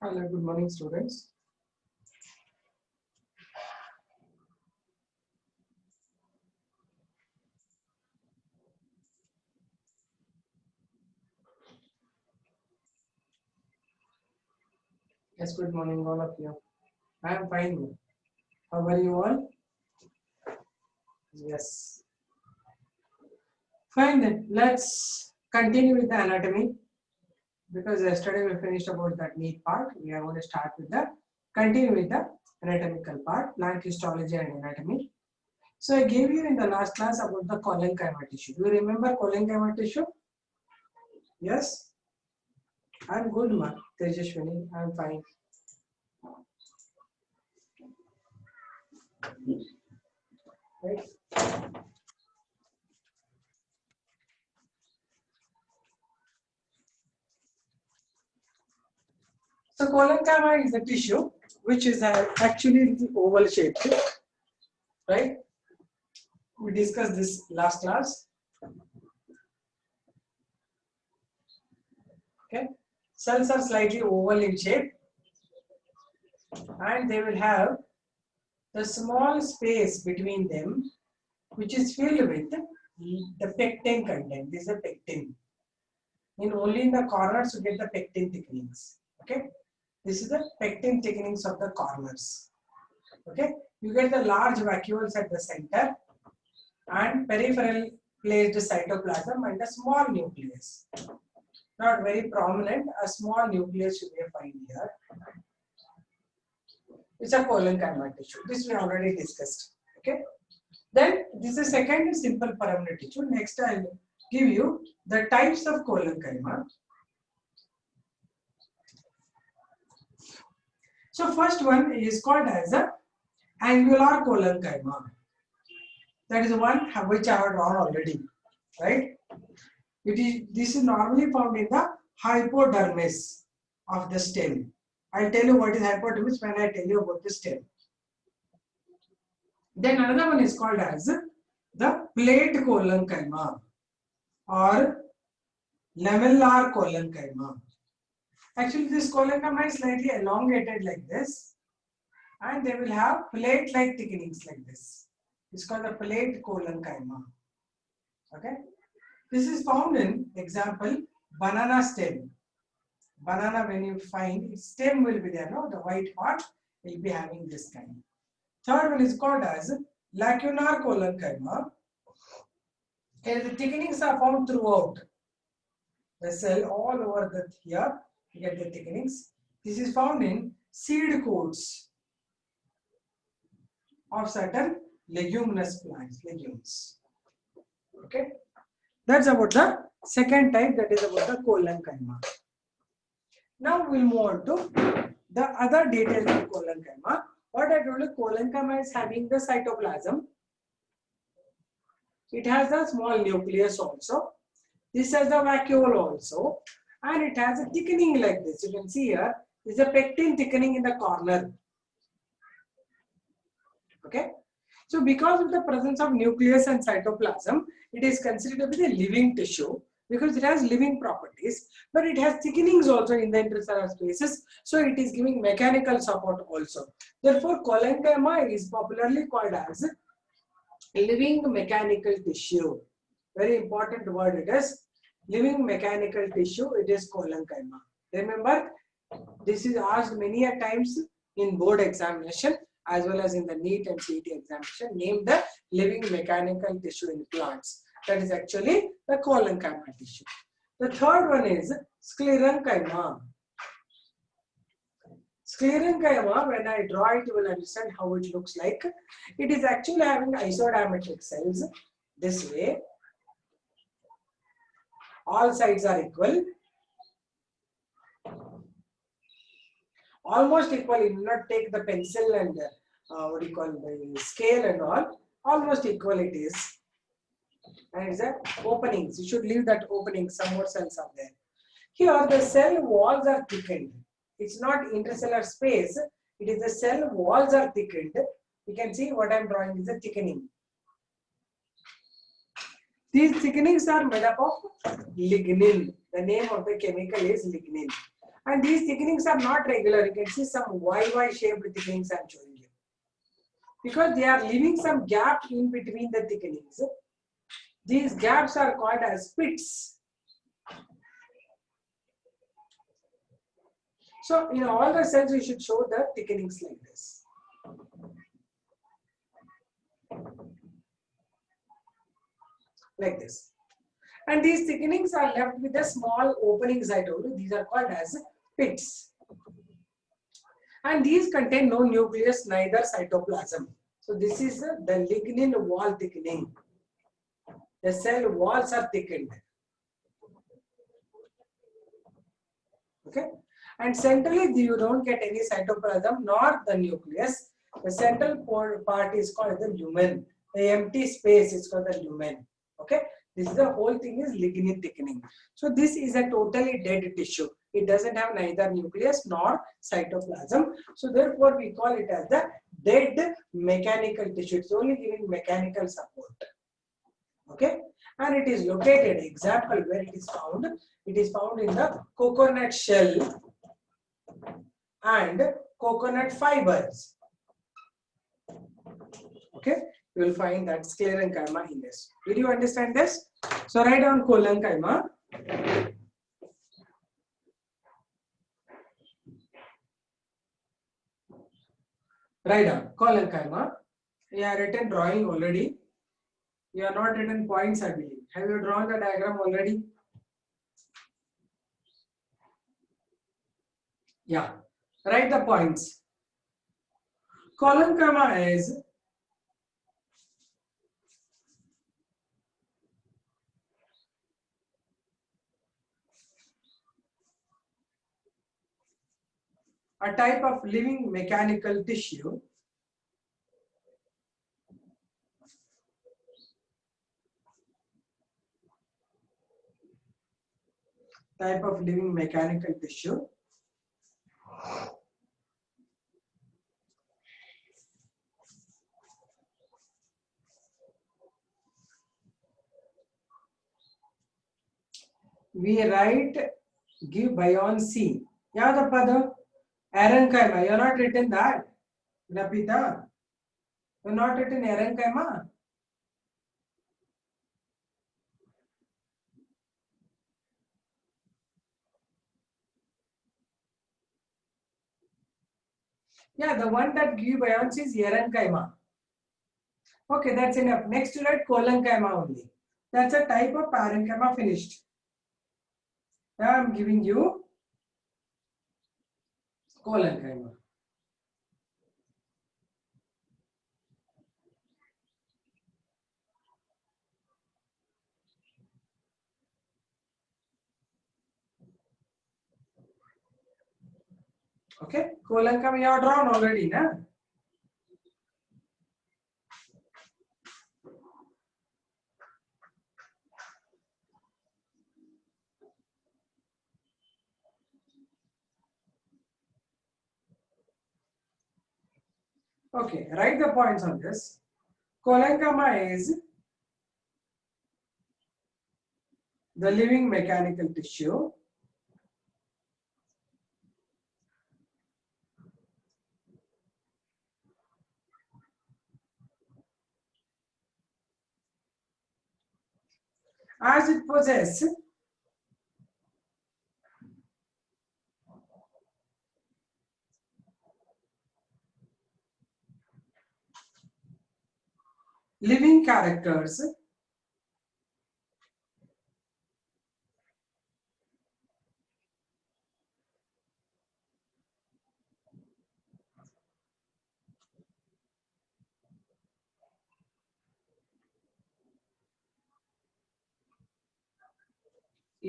Hello, good morning, students. Yes, good morning, all of you. I am fine. How are you all? Yes. Fine then. Let's continue with the anatomy because yesterday we finished about that neat part. We are going to start with the continue with the anatomical part, plant histology and anatomy. So I gave you in the last class about the collenchyma tissue. Do you remember collenchyma tissue? Yes. I'm good, ma. Tejashwini. I'm fine. Right. So collenchyma is a tissue which is actually the oval shape, right? We discussed this last class. Okay, cells are slightly oval in shape, and they will have the small space between them, which is filled with the pectin content. This is a pectin. Only in the corners you get the pectin thickenings. Okay, this is the pectin thickenings of the corners. Okay, you get the large vacuoles at the center and peripheral placed cytoplasm and a small nucleus. Not very prominent, a small nucleus you may find here. It's a collenchyma tissue. This we already discussed. Okay. Then this is second simple pyramidal tissue. Next I'll give you the types of collenchyma. So first one is called as a angular collenchyma. That is one which I have drawn already, right? This is normally found in the hypodermis of the stem. I'll tell you what is hypodermis when I tell you about the stem. Then another one is called as the plate collenchyma or lamellar collenchyma. Actually, this collenchyma is slightly elongated like this, and they will have plate-like thickenings like this. It's called the plate collenchyma. Okay, this is found in example banana stem. Banana, when you find its stem will be there, no, the white part will be having this kind. Third one is called as lacunar collenchyma. Here the thickenings are found throughout the cell, all over the here you get the thickenings. This is found in seed coats of certain leguminous plants, legumes. Okay, that's about the second type, that is about the collenchyma. Now we'll move on to the other details of collenchyma. What I told you, collenchyma is having the cytoplasm. It has a small nucleus also. This has the vacuole also, and it has a thickening like this. You can see here is a pectin thickening in the corner. Okay, so because of the presence of nucleus and cytoplasm, it is considered to be a living tissue because it has living properties, but it has thickenings also in the intercellular spaces, so it is giving mechanical support also. Therefore, collenchyma is popularly called as living mechanical tissue. Very important word it is. Living mechanical tissue, it is collenchyma. Remember, this is asked many a times in board examination as well as in the NEET and CET examination. Name the living mechanical tissue in plants. That is actually the collenchyma tissue. The third one is sclerenchyma. Sclerenchyma, when I draw it, you will understand how it looks like. It is actually having isodiametric cells this way. All sides are equal. Almost equal. You do not take the pencil and what do you call the scale and all. Almost equal it is. And it's a openings. You should leave that opening. Some more cells are there. Here the cell walls are thickened. It's not intercellular space. It is the cell walls are thickened. You can see what I am drawing is a thickening. These thickenings are made up of lignin. The name of the chemical is lignin. And these thickenings are not regular. You can see some YY shaped thickenings I'm showing you. Because they are leaving some gap in between the thickenings. These gaps are called as pits. So in all the cells, we should show the thickenings like this. Like this. And these thickenings are left with the small openings I told you. These are called as pits. And these contain no nucleus, neither cytoplasm. So this is the lignin wall thickening. The cell walls are thickened. Okay. And centrally, you don't get any cytoplasm nor the nucleus. The central part is called the lumen. The empty space is called the lumen. Okay. This is the whole thing is lignin thickening. So this is a totally dead tissue. It doesn't have neither nucleus nor cytoplasm. So therefore, we call it as the dead mechanical tissue. It's only giving mechanical support. Okay. And it is located, example where it is found. It is found in the coconut shell and coconut fibers. Okay, you will find that sclerenchyma in this. Did you understand this? So write down collenchyma. Write down collenchyma. You have written drawing already. You have not written points, I believe. Have you drawn the diagram already? Yeah. Write the points. Collenchyma is a type of living mechanical tissue we write give buoyancy. Yada pada Erenchyma. You are not written that. Napita. You are not written Erenchyma. Yeah, the one that give buoyancy is Erenchyma. Okay, that's enough. Next you write collenchyma only. That's a type of parenchyma finished. Now I am giving you collenchyma. Okay, collenchyma you have drawn already, na? Okay, write the points on this. Collenchyma is the living mechanical tissue as it possesses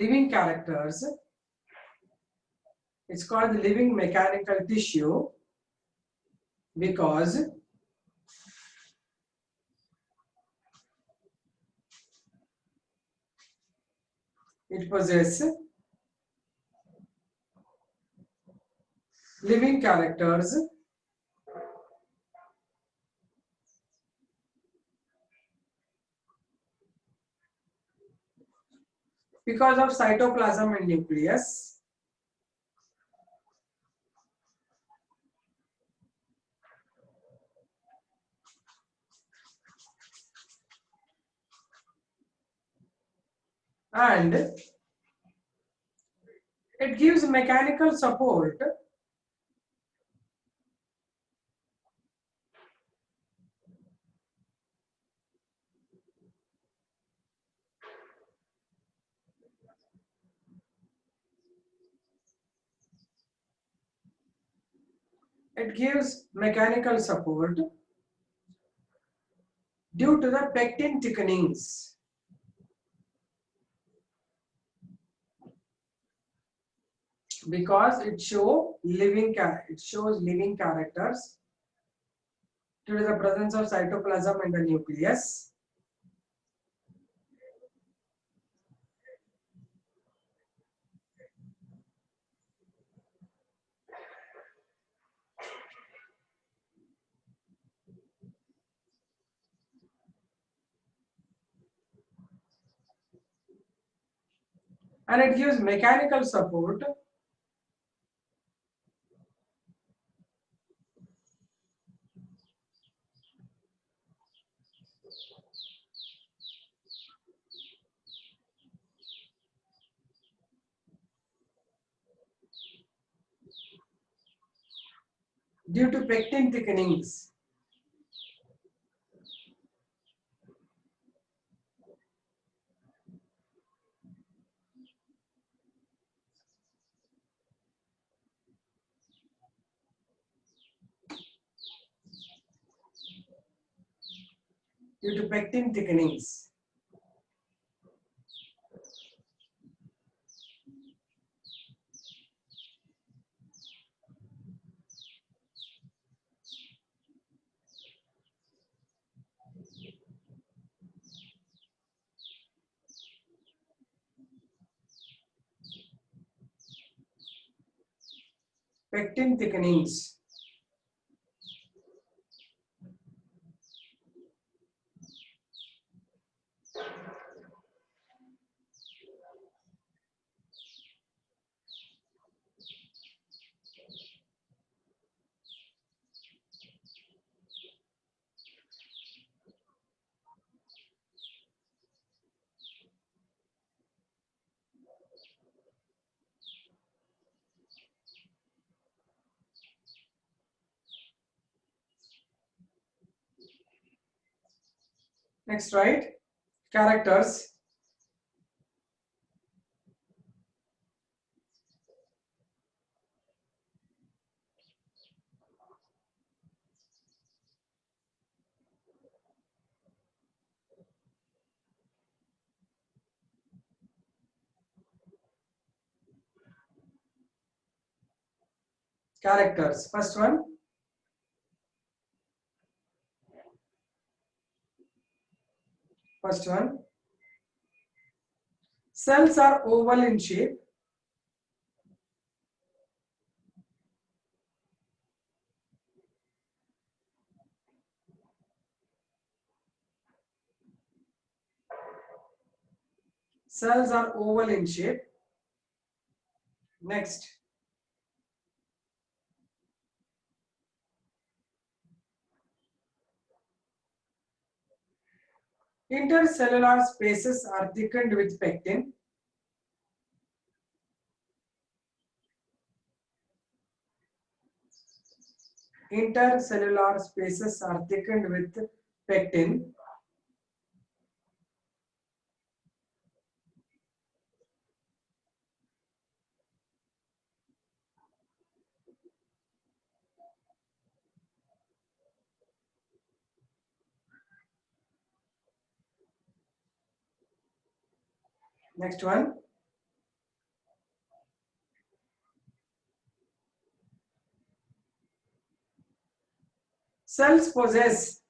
living characters it's called the living mechanical tissue because it possesses living characters because of cytoplasm and nucleus and it gives mechanical support due to the pectin thickenings. Because it shows living characters due to the presence of cytoplasm in the nucleus. And it gives mechanical support due to pectin thickenings. Due to pectin thickenings. Pectin thickenings. Next, right? Characters. Characters. First one. Cells are oval in shape. Cells are oval in shape. Next. Intercellular spaces are thickened with pectin. Intercellular spaces are thickened with pectin. Next one. Cells possess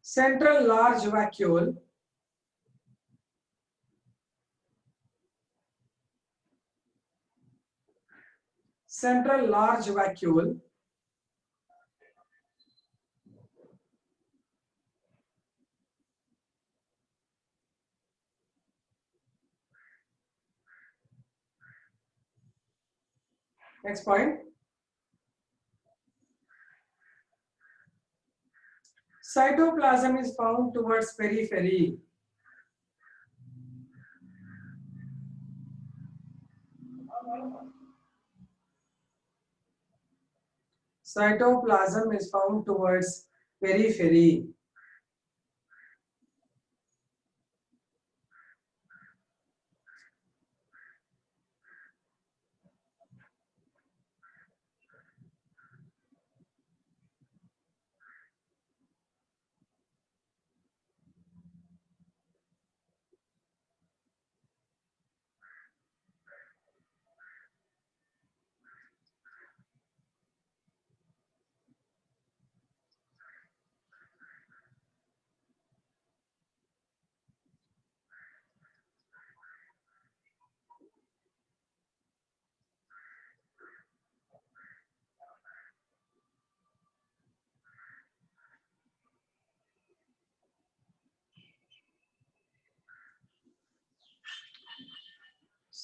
central large vacuole next point. Cytoplasm is found towards periphery. Cytoplasm is found towards periphery.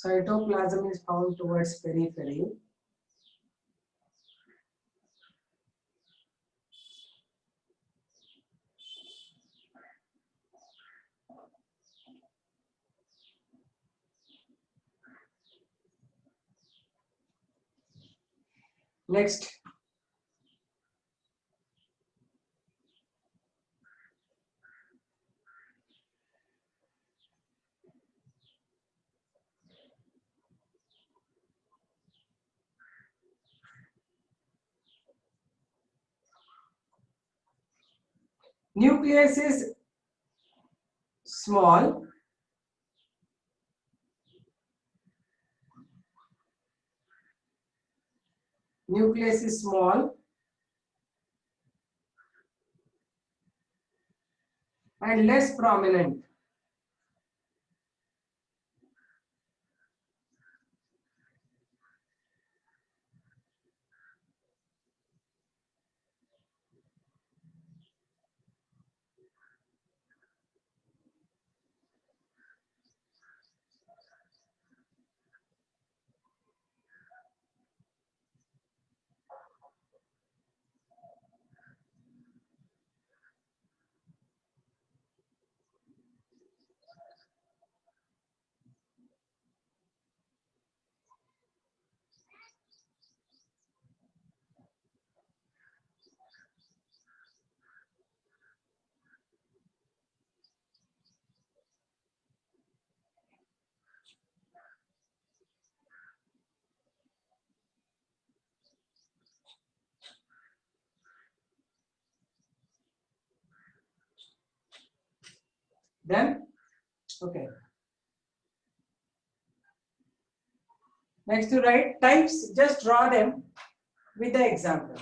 Cytoplasm is found towards periphery. Next. Nucleus is small. Nucleus is small and less prominent. Then, okay. Next to write types, just draw them with the example.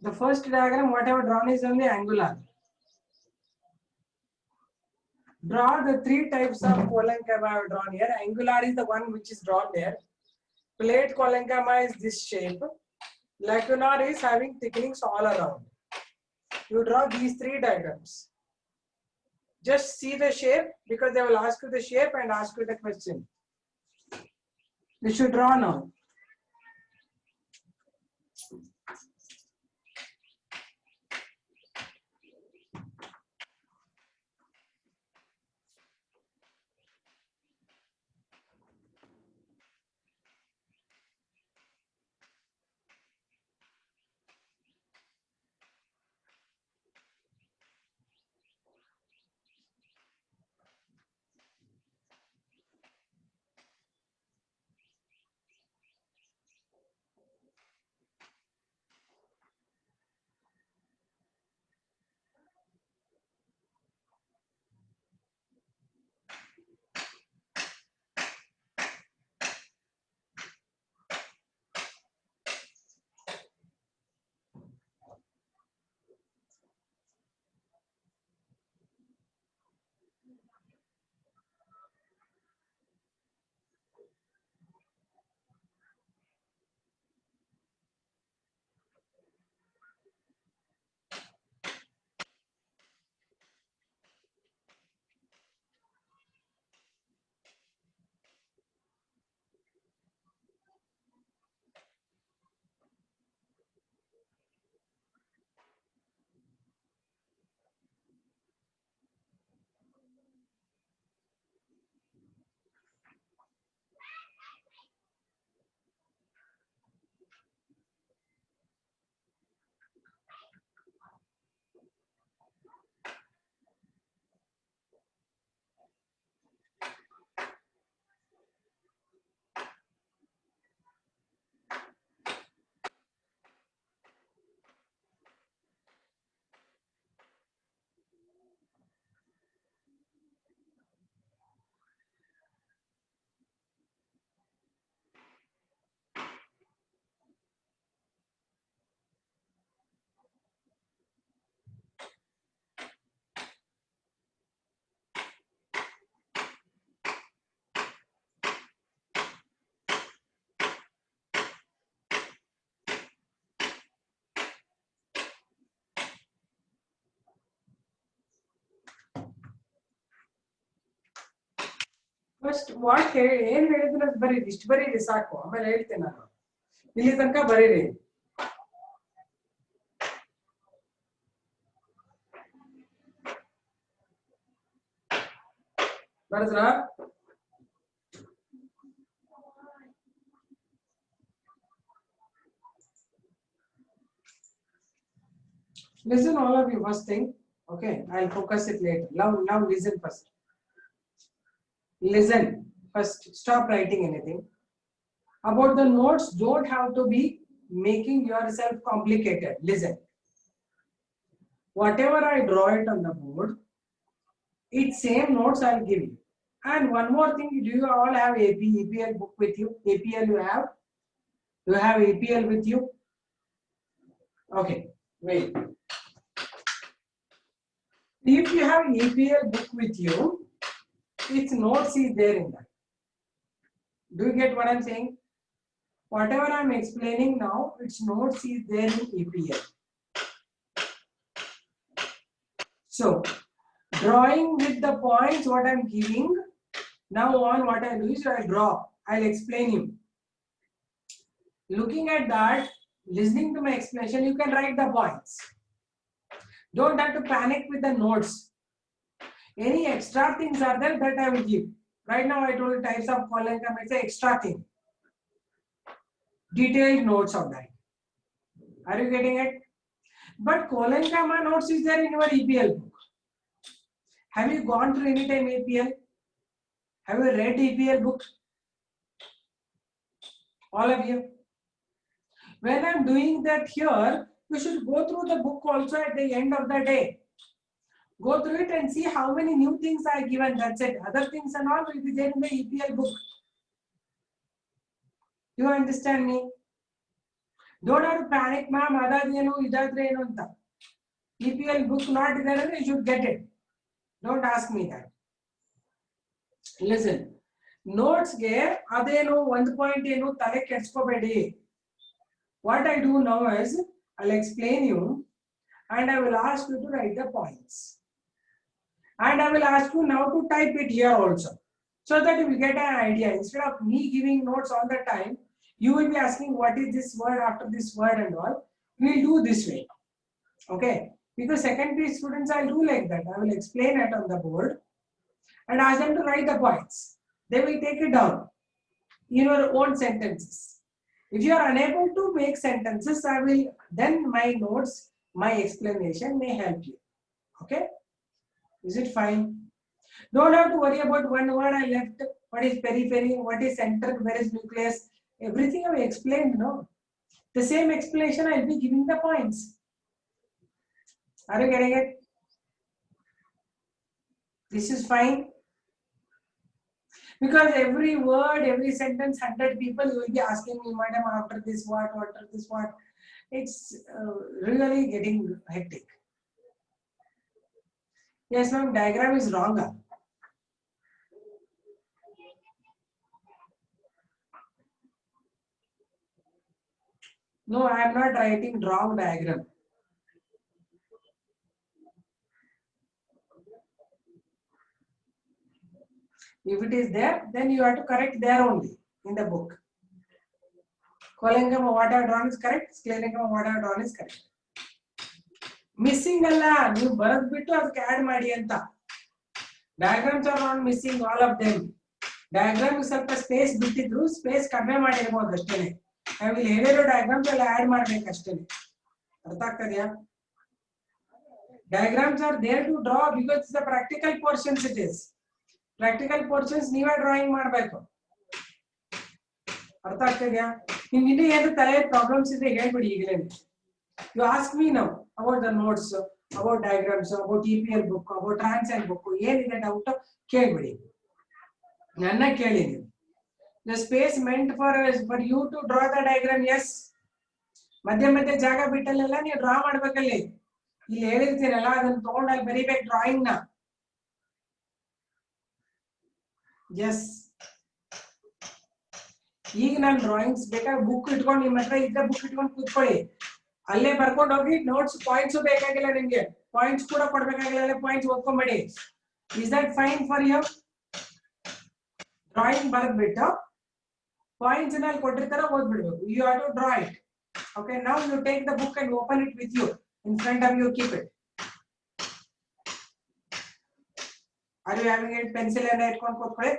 The first diagram, whatever drawn is only angular. Draw the three types of collenchyma I have drawn here. Angular is the one which is drawn there. Plate collenchyma is this shape. Lacunar is having thickenings all around. You draw these three diagrams. Just see the shape because they will ask you the shape and ask you the question. You should draw now. First, what ಏನು ಹೇಳಿದ್ರೆ ಅದು ಬರೀರಿ, ಇಷ್ಟು ಬರೀರಿ ಸಾಕು, ಆಮೇಲೆ ಹೇಳ್ತೇನೆ ನಾನು. ಇಲ್ಲಿ ತನಕ ಬರೀರಿ. ಬರೆದ್ರಾ? Listen all of you first thing. Okay, I'll focus it later. Now listen first. Listen first. Stop writing anything. About the notes, don't have to be making yourself complicated. Listen. Whatever I draw it on the board, it's same notes I'll give you. And one more thing, do you all have EPL book with you? EPL you have? Do you have EPL with you? Okay, wait. If you have EPL book with you, its notes is there in that. Do you get what I'm saying? Whatever I'm explaining now, its notes is there in EPL. So, drawing with the points what I'm giving, now on what I do is I'll draw. I'll explain you. Looking at that, listening to my explanation, you can write the points. Don't have to panic with the notes. Any extra things are there that I will give. Right now I told you types of column, it's an extra thing. Detailed notes of that. Are you getting it? But colon comma notes is there in your EPL book. Have you gone through any time EPL? Have you read EPL book? All of you. When I'm doing that here, you should go through the book also at the end of the day. Go through it and see how many new things are given. That's it. Other things and all will be there in the EPL book. You understand me? Don't have to panic, ma'am. Adadrenu, idadrenu anta. EPL book not there, you should get it. Don't ask me that. Listen. Notes ge adeno 1 point enu tale kedskobedi. What I do now is I'll explain you and I will ask you to write the points. And I will ask you now to type it here also, so that you will get an idea. Instead of me giving notes all the time, you will be asking what is this word after this word and all. We'll do this way. Okay. Because secondary students, I'll do like that. I will explain it on the board and ask them to write the points. They will take it down in your own sentences. If you are unable to make sentences, I will, then my notes, my explanation may help you. Okay. Is it fine? Don't have to worry about one word I left. What is periphery? What is center? Where is nucleus? Everything I explained. No, the same explanation I'll be giving the points. Are you getting it? This is fine. Because every word, every sentence, 100 people you will be asking me, madam, after this what, after this what. It's really getting hectic. Yes, ma'am, diagram is wrong. No, I am not writing wrong diagram. If it is there, then you have to correct there only in the book. Colangam what I have drawn is correct. Sclerangam what I have drawn is correct. Missing alla, you barat bittu adಕ್ಕೆ add ಮಾಡಿ ಅಂತ. Diagrams are not missing, all of them. Diagram ಸ್ವಲ್ಪ space ಬಿಟ್ಟಿದ್ರು, space ಕಡಿಮೆ ಮಾಡಿರಬಹುದು ಅಷ್ಟೇನೆ. I will ಹೇಳಿರೋ diagrams ಎಲ್ಲ add ಮಾಡಬೇಕು ಅಷ್ಟೇನೆ. ಅರ್ಥ ಆಗ್ತದೆಯಾ? Diagrams are there to draw because it's the practical portions it is. Practical portions ನೀವೇ ಡ್ರಾಯಿಂಗ್ ಮಾಡಬೇಕು. ಅರ್ಥ ಆಗ್ತದೆಯಾ? ನಿಮ್ಗೆ ಇನ್ನೂ ಏನು ತಲೆ ಪ್ರಾಬ್ಲಮ್ಸ್ ಇದ್ರೆ ಹೇಳ್ಬಿಡಿ ಈಗಲೇ. You ask me now about the notes, about diagrams, about EPL book, about Transcend book. ಏನಿದೆ ಡೌಟ್ ಕೇಳ್ಬಿಡಿ. ನನ್ನ ಕೇಳಿ ನೀವು. The space meant for you to draw the diagram, yes. ಮಧ್ಯ ಮಧ್ಯ ಜಾಗ ಬಿಟ್ಟಲ್ಲೆಲ್ಲ ನೀವು ಡ್ರಾ ಮಾಡ್ಬೇಕಲ್ಲಿ. ಇಲ್ಲಿ ಹೇಳಿರ್ತೀರಲ್ಲ ಅದನ್ನ ತಗೊಂಡು ಅಲ್ಲಿ ಬರೀಬೇಕು ಡ್ರಾಯಿಂಗ್ ನ. ಎಸ್, ಈಗ ನಾನು ಡ್ರಾಯಿಂಗ್ಸ್ ಬೇಕಾದ್ರೆ ಬುಕ್ ಇಟ್ಕೊಂಡು ನಿಮ್ಮ ಹತ್ರ ಇದ್ರೆ ಬುಕ್ ಇಟ್ಕೊಂಡು ಕೂತ್ಕೊಳ್ಳಿ, ಅಲ್ಲೇ ಬರ್ಕೊಂಡು ಹೋಗಿ ನೋಟ್ಸ್ ಪಾಯಿಂಟ್ಸ್ ಬೇಕಾಗಿಲ್ಲ ನಿಮ್ಗೆ, ಪಾಯಿಂಟ್ಸ್ ಕೂಡ ಕೊಡ್ಬೇಕಾಗಿಲ್ಲ, ಪಾಯಿಂಟ್ಸ್ ಓದ್ಕೊಂಬೇಡಿ. Is that fine for you? Drawing ಬರೆದ್ಬಿಟ್ಟು ಪಾಯಿಂಟ್ಸ್ ನಲ್ಲಿ ಕೊಟ್ಟಿರ್ತಾರ ಓದ್ಬಿಡ್ಬೇಕು. You have to draw it. Okay, now you take the book and open it with you in front of you, keep it. Are you having a pencil and ಇಟ್ಕೊಂಡು ಕೂತ್ಕೊಳ್ಳಿ.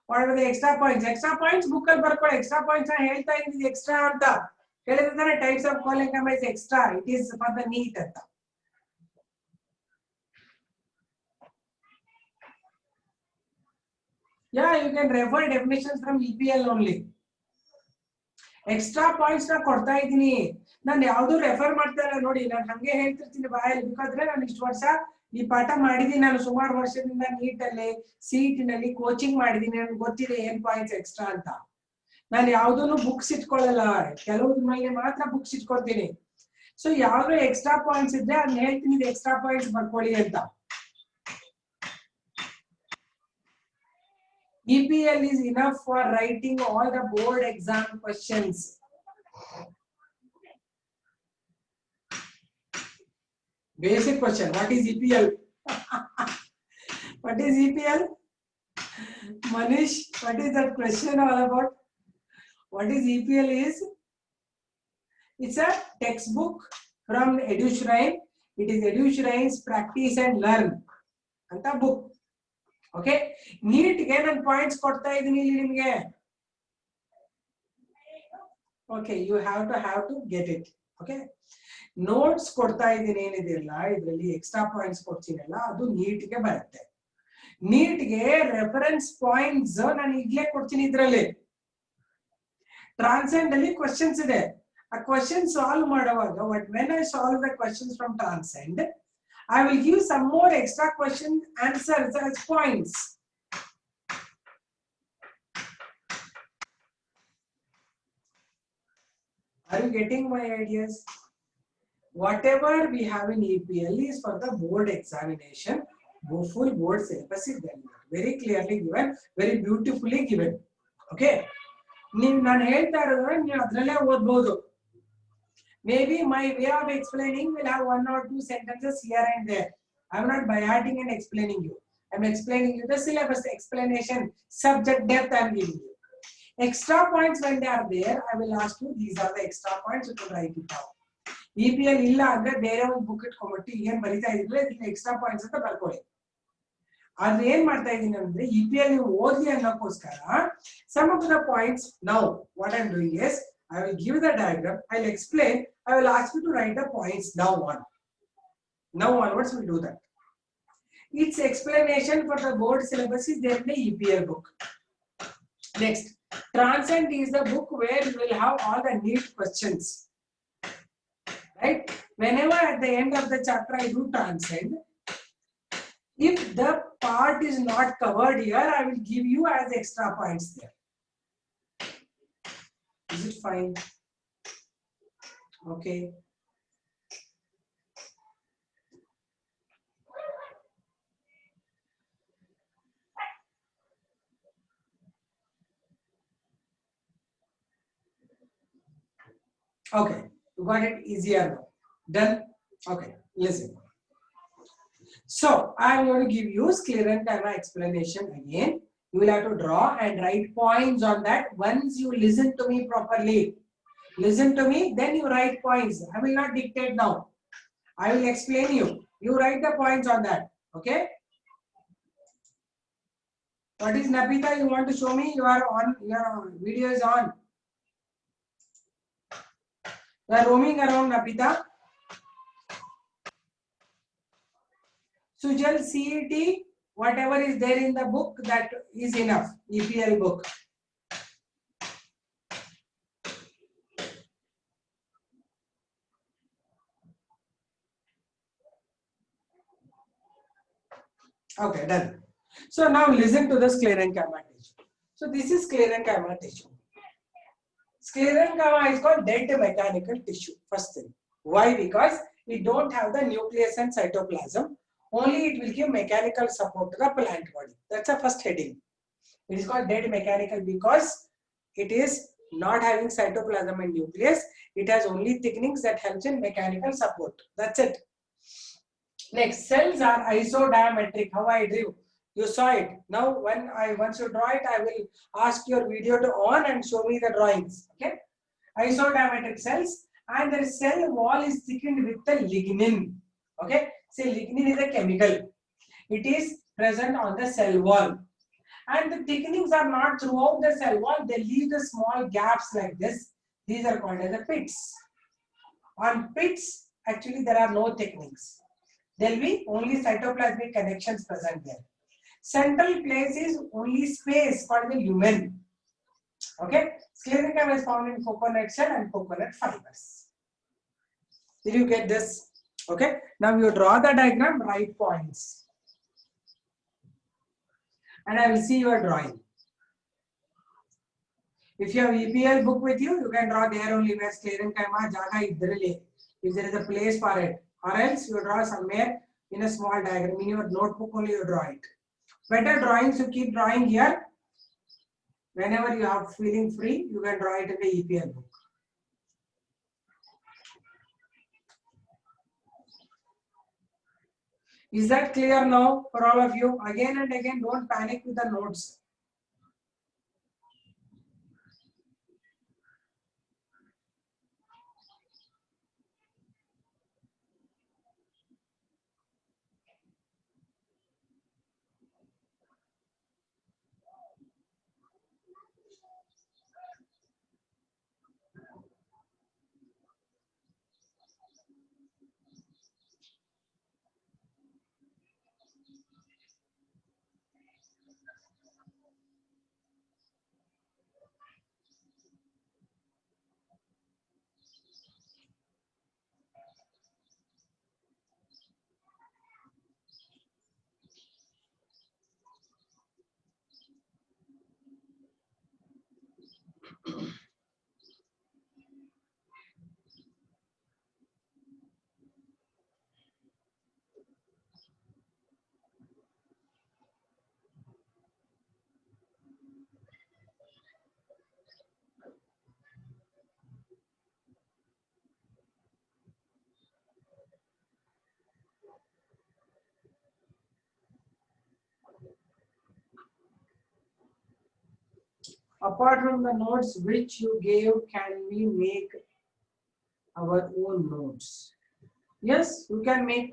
What are the extra points? Extra points book ಅಲ್ಲಿ ಬರ್ಕೊಳ್ಳಿ. Extra points ನಾನು ಹೇಳ್ತಾ ಇದ್ದೀನಿ extra ಅಂತ ಹೇಳಿದ್ರೆ types of calling is extra. It is for the neat ಅಂತ. Yeah, you can refer definitions from EPL only. Extra points ನ ಕೊಡ್ತಾ ಇದ್ದೀನಿ. ನಾನು ಯಾವ್ದು ರೆಫರ್ ಮಾಡ್ತಾ ಇಲ್ಲ ನೋಡಿ, ನಾನು ಹಂಗೆ ಹೇಳ್ತಿರ್ತೀನಿ ಬಾಯಲ್ಲಿ. ಬೇಕಾದ್ರೆ ನಾನು ಇಷ್ಟು ವರ್ಷ ಈ ಪಾಠ ಮಾಡಿದೀನಿ, ನಾನು ಸುಮಾರು ವರ್ಷದಿಂದ ನೀಟಲ್ಲಿ ಸಿಇಟಿನಲ್ಲಿ ಕೋಚಿಂಗ್ ಮಾಡಿದೀನಿ, ನನ್ಗೆ ಗೊತ್ತಿದೆ ಏನ್ ಪಾಯಿಂಟ್ಸ್ ಎಕ್ಸ್ಟ್ರಾ ಅಂತ. ನಾನು ಯಾವ್ದನ್ನು ಬುಕ್ಸ್ ಇಟ್ಕೊಳ್ಳಲ್ಲ, ಕೆಲವ್ರ ಮೇಲೆ ಮಾತ್ರ ಬುಕ್ಸ್ ಇಟ್ಕೊಳ್ತೀನಿ. ಸೊ ಯಾವ್ದು ಎಕ್ಸ್ಟ್ರಾ ಪಾಯಿಂಟ್ಸ್ ಇದ್ರೆ ಅದನ್ನ ಹೇಳ್ತೀನಿ, ಇದು ಎಕ್ಸ್ಟ್ರಾ ಪಾಯಿಂಟ್ಸ್ ಬರ್ಕೊಳ್ಳಿ ಅಂತ. EPL is enough for writing all the board exam questions. Basic question, what is EPL? What is EPL? Manish, what is that question all about? What is EPL is? It's a textbook from EduShrine. It is EduShrine's Practice and Learn anta book. Okay, NEET ಗೆ ನಾನು points ಕೊಡ್ತಾ ಇದ್ದೀನಿ ಇಲ್ಲಿ ನಿಮಗೆ. Okay, you have to get it. Okay, notes ಕೊಡ್ತಾ ಇದ್ದೀನಿ ಏನಿದೆಯಲ್ಲ ಇದರಲ್ಲಿ ಎಕ್ಸ್ಟ್ರಾ ಪಾಯಿಂಟ್ಸ್ ಕೊಡ್ತೀನಲ್ಲ ಅದು ನೀಟ್ ಗೆ ಬರುತ್ತೆ. ನೀಟ್ ಗೆ ರೆಫರೆನ್ಸ್ ಪಾಯಿಂಟ್ಸ್ ನಾನು ಈಗಲೇ ಕೊಡ್ತೀನಿ ಇದರಲ್ಲಿ. ಟ್ರಾನ್ಸೆಂಡ್ ಅಲ್ಲಿ ಕ್ವೆಶ್ಚನ್ಸ್ ಇದೆ, ಆ ಕ್ವೆಶ್ಚನ್ ಸಾಲ್ವ್ ಮಾಡುವಾಗ when I solve the questions from Transcend, I will give some more extra question answers as points. Are you getting my ideas? Whatever we have in EPL is for the board examination. Full board syllabus is there, very clearly given, very beautifully given. Okay, ನಾನು ಹೇಳ್ತಾ ಇರೋದ್ರೆ ನೀವು ಅದರಲ್ಲೇ ಓದಬಹುದು. Maybe my way of explaining will have 1 or 2 sentences here and there. I am not by adding and explaining you. I'm explaining you the syllabus explanation, subject depth I'm giving you. Extra points when they are there, I will ask you, these are the extra points, you can write it down. EPL illa andre bere ಒಂದು book ಇಟ್ಕೊಂಡ್ಬಿಟ್ಟು ಏನು ಬರಿತಾ ಇದ್ದಿಲ್ಲ ಇದಕ್ಕೆ extra points ಅಂತ ಬರ್ಕೊಳ್ಳಿ. ಆದ್ರೆ ಏನ್ ಮಾಡ್ತಾ ಇದೀನಿ ಅಂದ್ರೆ EPL ನೀವು ಓದ್ಲಿ ಅನ್ನೋಕ್ಕೋಸ್ಕರ some of the points now what I'm doing is I will give the diagram, I'll explain, I will ask you to write the points now onwards we'll do that. Its explanation for the board syllabus is there in the EPL book. Next, Transcend is the book where you will have all the neat questions. Right? Whenever at the end of the chapter I do Transcend, if the part is not covered here, I will give you as extra points there. Is it fine? Okay. Okay, you got it easier now. Done? Okay, listen. So, I am going to give you Sclerenchyma explanation again. You will have to draw and write points on that once you listen to me properly. Listen to me, then you write points. I will not dictate now. I will explain you. You write the points on that. Okay? What is Nabita? You want to show me? Your video is on. You are roaming around, Nabita. Sujal, CET, whatever is there in the book, that is enough. EPL book. Okay, done. So now listen to the Sclerenchyma tissue. So this is Sclerenchyma tissue. Sclerenchyma is called dead mechanical tissue. First thing. Why? Because it don't have the nucleus and cytoplasm. Only it will give mechanical support to the plant body. That's the first heading. It is called dead mechanical because it is not having cytoplasm and nucleus. It has only thickenings that helps in mechanical support. That's it. Next, cells are isodiametric. How I drew? You saw it. Now, once you draw it, I will ask your video to on and show me the drawings. Okay? Isodiametric cells, and the cell wall is thickened with the lignin. Okay? Say lignin is a chemical. It is present on the cell wall. And the thickenings are not throughout the cell wall. They leave the small gaps like this. These are called as the pits. On pits, actually there are no thickenings. There will be only cytoplasmic connections present there. Central place is only space called the lumen. Okay? Sclerenchyma is found in coconut shell and coconut fibers. Did you get this? Okay? Now you draw the diagram, write points. And I will see your drawing. If you have EPL book with you, you can draw there only where Sclerenchyma jaga idrille. If there is a place for it. Or else you draw somewhere in a small diagram. In your notebook only you draw it. Better drawings you keep drawing here. Whenever you are feeling free, you can draw it in the EPL book. Is that clear now for all of you? Again and again, don't panic with the notes. Apart from the notes which you gave, can we make our own notes? Yes, you can make.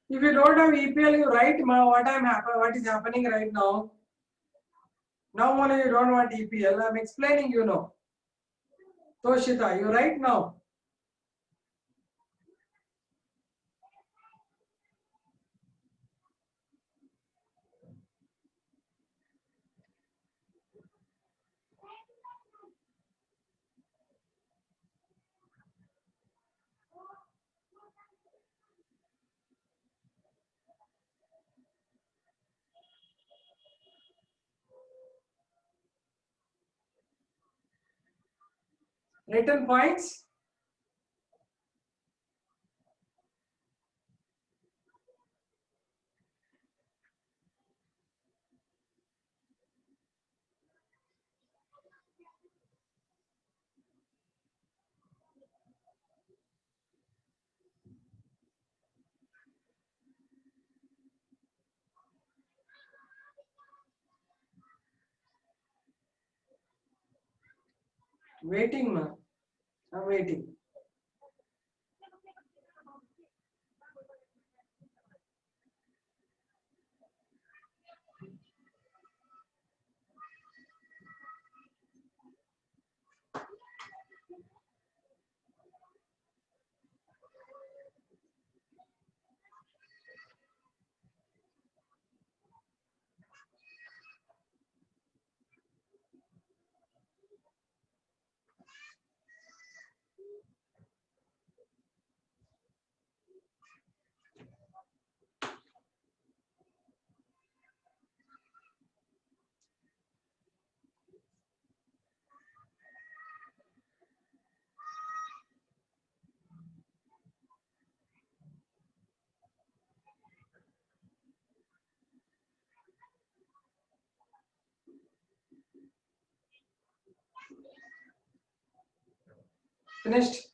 If you don't have EPL, you write what is happening right now. Now only you don't want EPL. I'm explaining, you know. Toshita, you write now. Written points. Waiting, ma. I'm waiting. Finished?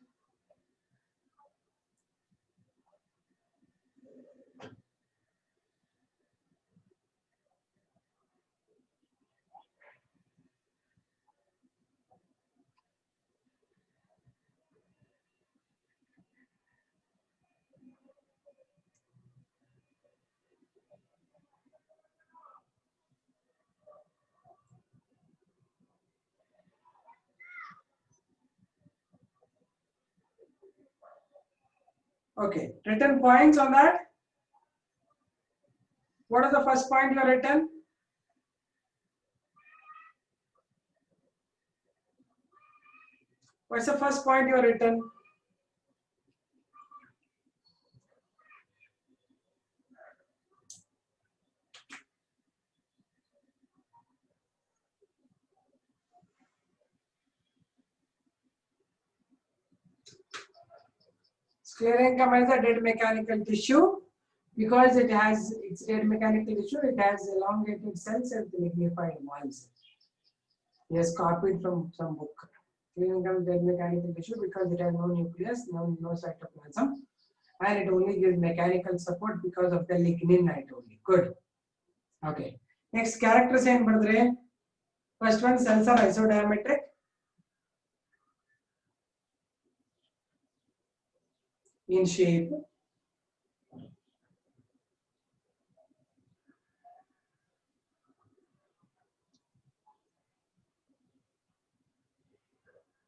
Okay. Written points on that? What is the first point you have written? What's the first point you have written? Sclerenchyma is a dead mechanical tissue. Because it's dead mechanical tissue, it has elongated cells and lignified walls. He has copied from some book. Sclerenchyma is dead mechanical tissue because it has no nucleus, no cytoplasm, and it only gives mechanical support because of the lignin I told you. Good. Okay. Next characters and bardre. First one, cells are isodiametric. In shape.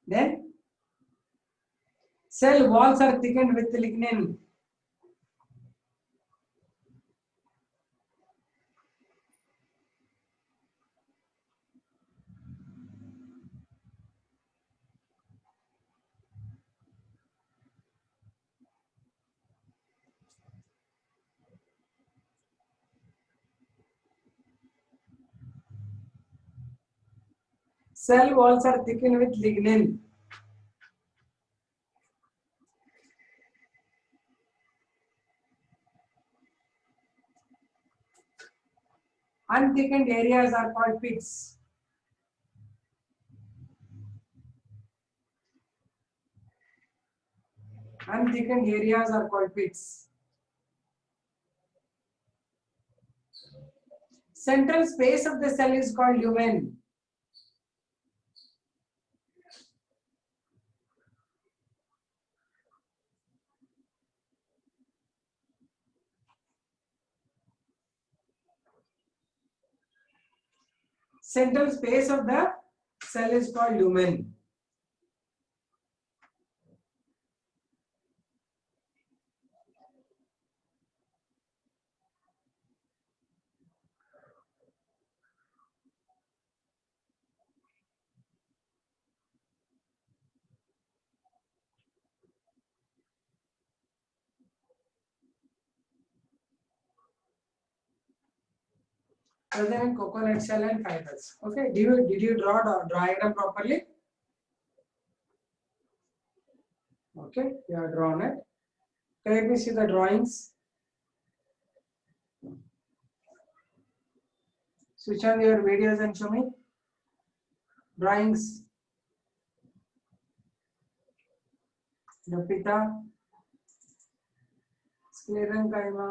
Then cell walls are thickened with lignin. Cell walls are thickened with lignin. Unthickened areas are called pits. Unthickened areas are called pits. Central space of the cell is called lumen. Central space of the cell is called lumen. Other than coconut shell and fibers. Okay, did you draw the diagram properly? Okay, you have drawn it. Okay, let me see the drawings. Switch on your videos and show me drawings. Lupita, sclerenchyma.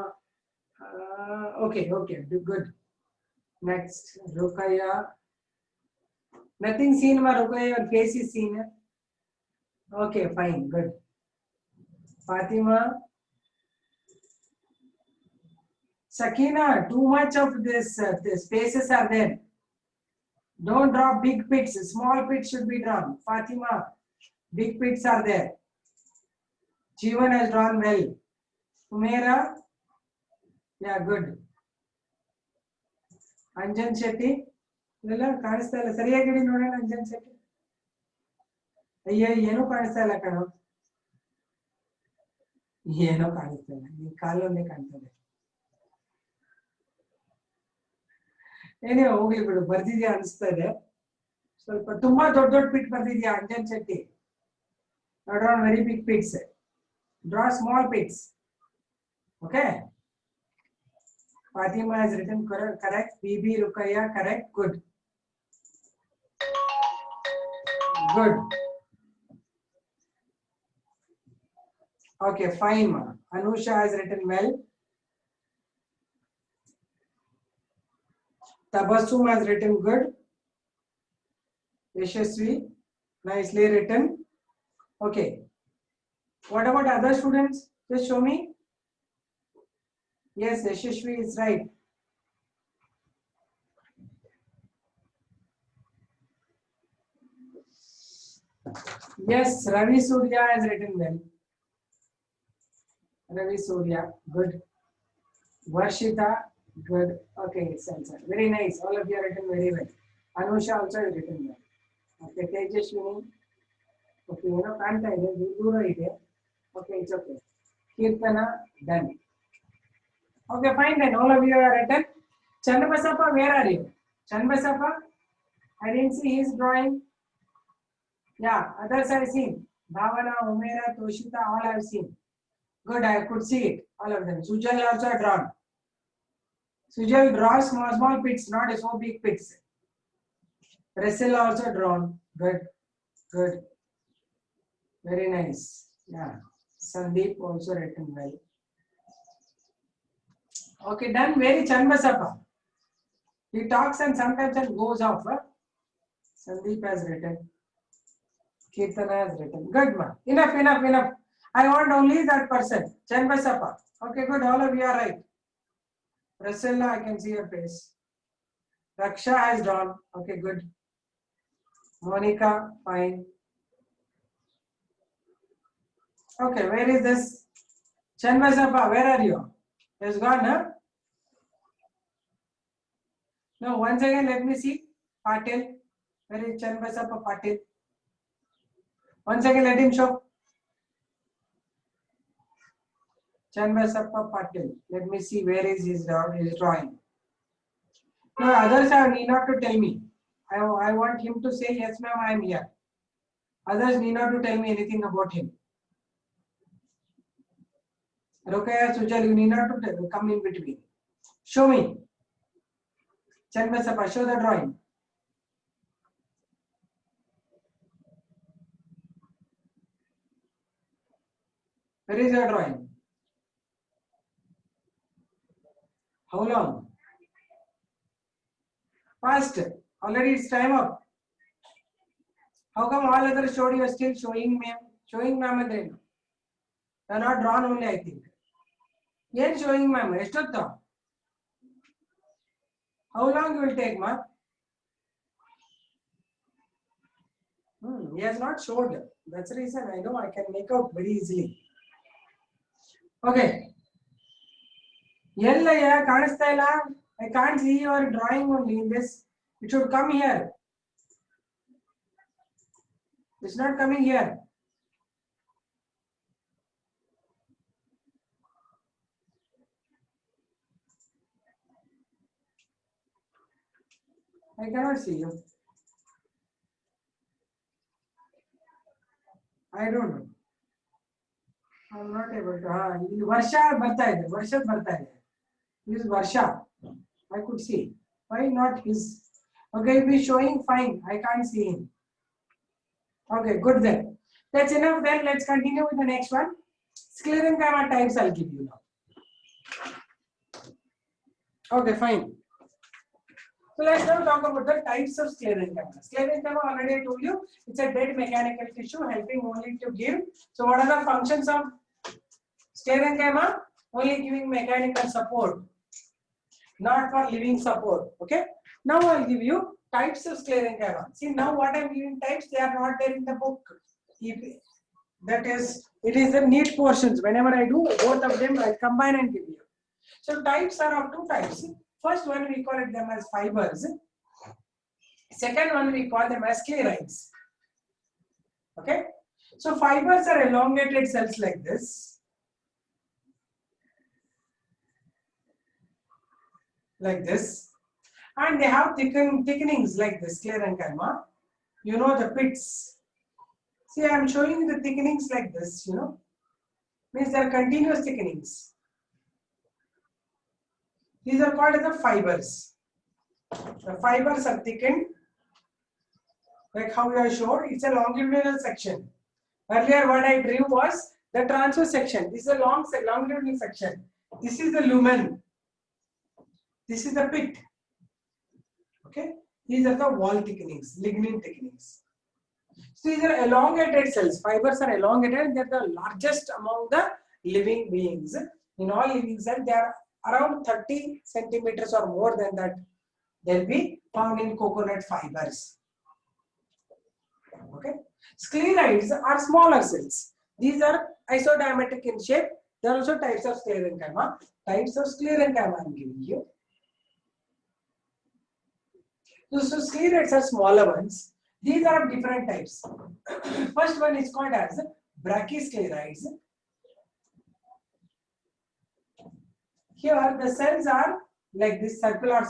Okay, good. Next, Rukaya. Nothing seen, ma Rukaya. Your face is seen. Okay, fine, good. Fatima. Sakina, too much of this the spaces are there. Don't draw big pits. Small pits should be drawn. Fatima, big pits are there. Jeevan has drawn well. Umera, yeah, good. Anjan Shetty, ಇದೆಲ್ಲ ಕಾಣಿಸ್ತಾ ಇಲ್ಲ ಸರಿಯಾಗಿ ಇಡಿ ನೋಡೋಣ ಅಂಜನ್ ಶೆಟ್ಟಿ ಅಯ್ಯೋ ಏನೂ ಕಾಣಿಸ್ತಾ ಇಲ್ಲ ಕಣೋ ಏನೋ ಕಾಣಿಸ್ತಾ ಇಲ್ಲ ನಿನ್ ಕಾಲೊಂದೇ ಕಾಣ್ತದೆ ಏನೇ ಹೋಗ್ಲಿ ಬಿಡು ಬರ್ದಿದ್ಯಾ ಅನಿಸ್ತಾ ಇದೆ ಸ್ವಲ್ಪ ತುಂಬಾ ದೊಡ್ಡ ದೊಡ್ಡ ಪಿಟ್ ಬರ್ದಿದ್ಯಾ Anjan Shetty draw very big pits draw small pits okay Fatima has written correct BB Rukaya correct good okay fine ma Anusha has written well Tabassum has written good Yashasvi nicely written okay what about other students just show me yes Yashasvi is right yes Ravi Surya has written well Ravi Surya good Varshita good okay sensor very nice all of you have written very well Anusha also has written well okay Tejashwini okay you know kanta ide dura ide okay it's okay Kirtana done okay fine then all of you are written Channabasappa where are you Channabasappa I didn't see his drawing yeah others I have seen Bhavana Umera Toshita all I have seen good I could see it all of them Sujal also drawn Sujal draws small pits not so big pits Russell also drawn good very nice yeah Sandeep also written well. Okay, done. Very Chanbasappa. He talks and sometimes it goes off. Huh? Sandeep has written. Kirtana has written. Good man. Enough, enough, enough. I want only that person. Chanbasappa. Okay, good. All of you are right. Priscilla, I can see your face. Raksha has drawn. Okay, good. Monica, fine. Okay, where is this? Chanbasappa, where are you? It's gone, huh? No, once again, let me see. Patil. Where is Chanbasappa Patil? Once again, let him show. Chanbasappa Patil. Let me see where is his drawing. No, others need not to tell me. I want him to say, yes ma'am, I am here. Others need not to tell me anything about him. Rokaya, Sujal, you need not to come in between. Show me. Chanbasappa, show the drawing. Where is your drawing? How long? Fast. Already it's time up. How come all others showed you are still showing ma'am? Showing ma'am again. They are not drawn only, I think. Yen showing ma'am. Eshtotto. How long will take, ma'am? He has not showed. That's the reason I know I can make out very easily. Okay. Yellaya, I can't see your drawing only in this. It should come here. It's not coming here. I cannot see you. I don't know. I'm not able to. Varsha barta hai. Varsha barta hai. This is Varsha. I could see. Why not his? Okay, if he's showing, fine. I can't see him. Okay, good then. That's enough then. Let's continue with the next one. Sclerenchyma types I'll give you now. Okay, fine. So let's now talk about the types of sclerenchyma. Sclerenchyma, already I told you, it's a dead mechanical tissue helping only to give. So what are the functions of sclerenchyma? Only giving mechanical support, not for living support. Okay. Now I'll give you types of sclerenchyma. See, now what I'm giving types, they are not there in the book. That is, it is the neat portions. Whenever I do, both of them I'll combine and give you. So types are of two types. First one we call them as fibers. Second one we call them as sclerites. Okay. So fibers are elongated cells like this. Like this. And they have thickenings like this, sclerenchyma. You know the pits. See, I am showing you the thickenings like this, you know. Means they are continuous thickenings. These are called as the fibers. The fibers are thickened. Like how you are showed, it's a longitudinal section. Earlier what I drew was the transverse section. This is a longitudinal section. This is the lumen. This is the pit. Okay. These are the wall thickenings, lignin thickenings. So these are elongated cells. Fibers are elongated. They are the largest among the living beings. In all living cells, they are around 30 centimeters or more than that. They'll be found in coconut fibers. Okay. Sclerites are smaller cells. These are isodiametric in shape. There are also types of sclerenchyma. Types of sclerenchyma I am giving you. So sclerites are smaller ones. These are of different types. First one is called as brachysclerites. Here the cells are like this, circular,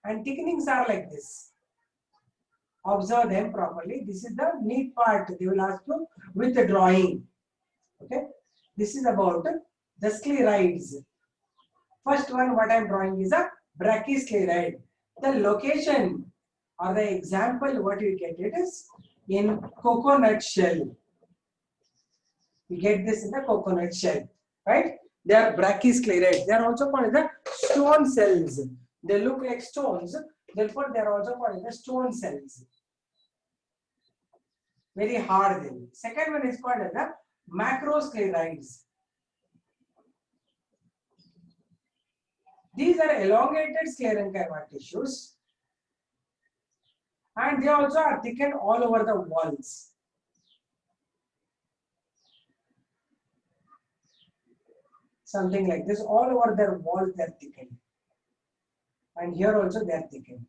and thickenings are like this. Observe them properly. This is the neat part. They will ask you with the drawing. Okay. This is about the sclerites. First one, what I am drawing is a brachyscleride. The location or the example, what you get it is in coconut shell. You get this in the coconut shell, right? They are brachyscleroids. They are also called the stone cells. They look like stones, therefore they are also called the stone cells. Very hard then. Second one is called as the macroscleroids. These are elongated sclerenchyma tissues, and they also are thickened all over the walls. Something like this, all over their walls they are thickened. And here also they are thickened.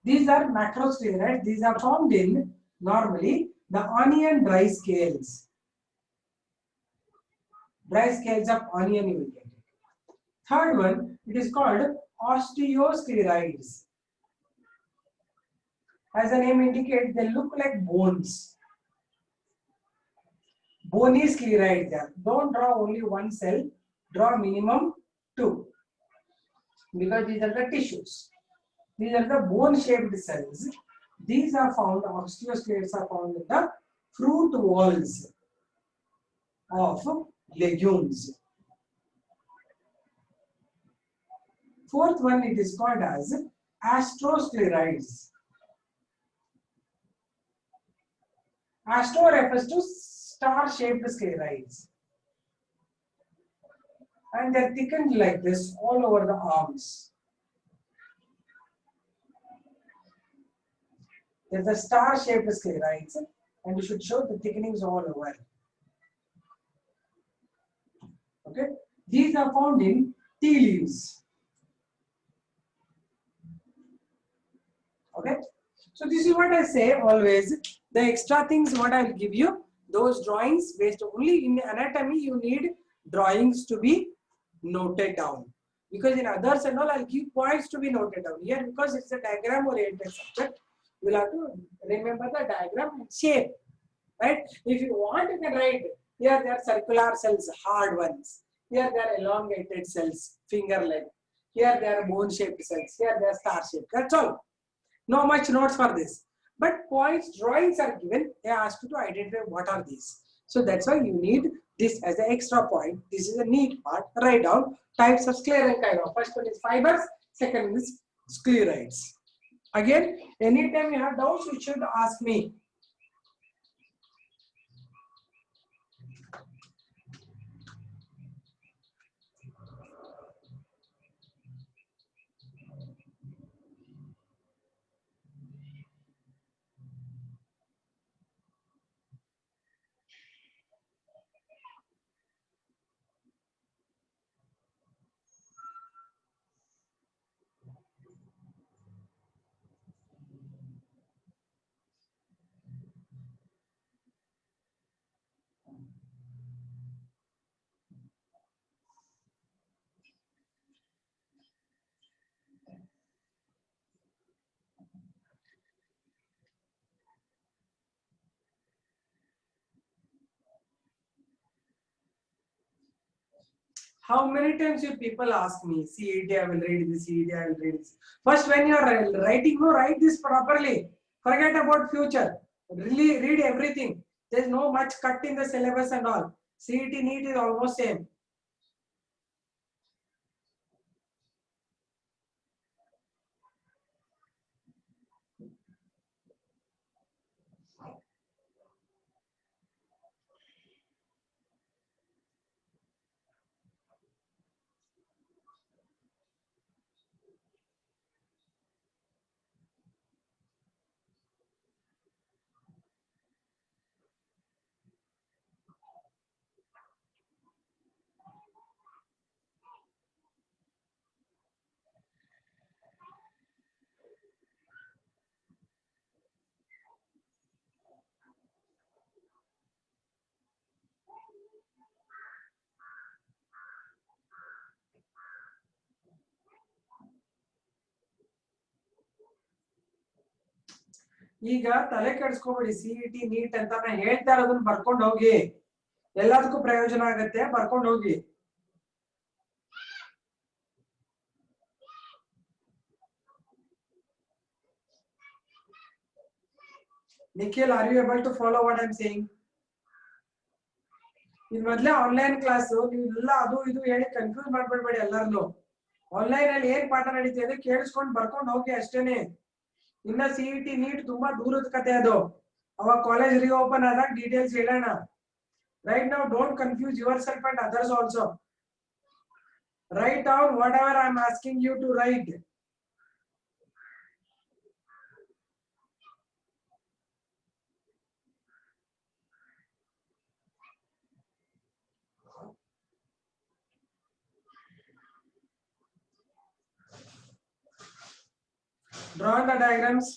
These are macroscleroids. These are found in normally the onion dry scales. Dry scales of onion you will get it. Third one, it is called osteoscleroids. As the name indicates, they look like bones. Bony scleroids there. Don't draw only one cell, draw minimum two. Because these are the tissues. These are the bone-shaped cells. These are found, osteoscleroids are found in the fruit walls of legumes. Fourth one, it is called as astroscleroids. Astro refers to star-shaped scleroids. And they are thickened like this all over the arms. There's a star-shaped scleroids, and you should show the thickenings all over. Okay, these are found in tea leaves. Okay, so this is what I say always. The extra things what I will give you, those drawings based only in anatomy, you need drawings to be noted down. Because in others and all, I'll give points to be noted down. Here, because it's a diagram oriented subject, you'll have to remember the diagram and shape. Right? If you want, you can write. Here there are circular cells, hard ones. Here there are elongated cells, finger-like. Here there are bone-shaped cells. Here they are star-shaped. That's all. No much notes for this. But points, drawings are given. They ask you to identify what are these. So that's why you need this as an extra point. This is a neat part. Write down types of sclerenchyma. First one is fibers. Second one is scleroids. Again, anytime you have doubts, you should ask me. How many times you people ask me, CET, I will read this, CET, I will read this. First, when you are writing, no, write this properly. Forget about future. Really read everything. There is no much cut in the syllabus and all. CET NEET is almost same. ಈಗ ತಲೆ ಕೆಡಿಸ್ಕೋಬೇಡಿ CET NEET ಅಂತ ನಾ ಹೇಳ್ತಾ ಇರೋದನ್ನ ಬರ್ಕೊಂಡು ಹೋಗಿ ಎಲ್ಲದಕ್ಕೂ ಪ್ರಯೋಜನ ಆಗತ್ತೆ ಬರ್ಕೊಂಡು ಹೋಗಿ Nikhil, are you able to follow what I'm saying? ಇದು ಮೊದಲೇ ಆನ್ಲೈನ್ ಕ್ಲಾಸ್, ನೀವೆಲ್ಲ ಅದು ಇದು ಹೇಳಿ ಕನ್ಫ್ಯೂಸ್ ಮಾಡ್ಬೇಡಿ ಎಲ್ಲಾರನು. ಆನ್ಲೈನ್ ಅಲ್ಲಿ ಏನ್ ಪಾಠ ನಡೀತಿದೆ ಅಂದ್ರೆ ಕೇಳಿಸ್ಕೊಂಡು ಬರ್ಕೊಂಡು ಹೋಗಿ ಅಷ್ಟೇನೆ. ಇನ್ನ ಸಿಇಟಿ ನೀಟ್ ತುಂಬಾ ದೂರದ ಕತೆ ಅದು. ಅವಾಗ ಕಾಲೇಜ್ ರಿಓಪನ್ ಆದಾಗ ಡೀಟೇಲ್ಸ್ ಹೇಳೋಣ. Right now, don't confuse yourself and others also. Write down whatever I am asking you to write. Draw the diagrams.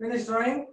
Finish drawing.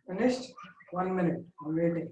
Finished? 1 minute. I'm waiting.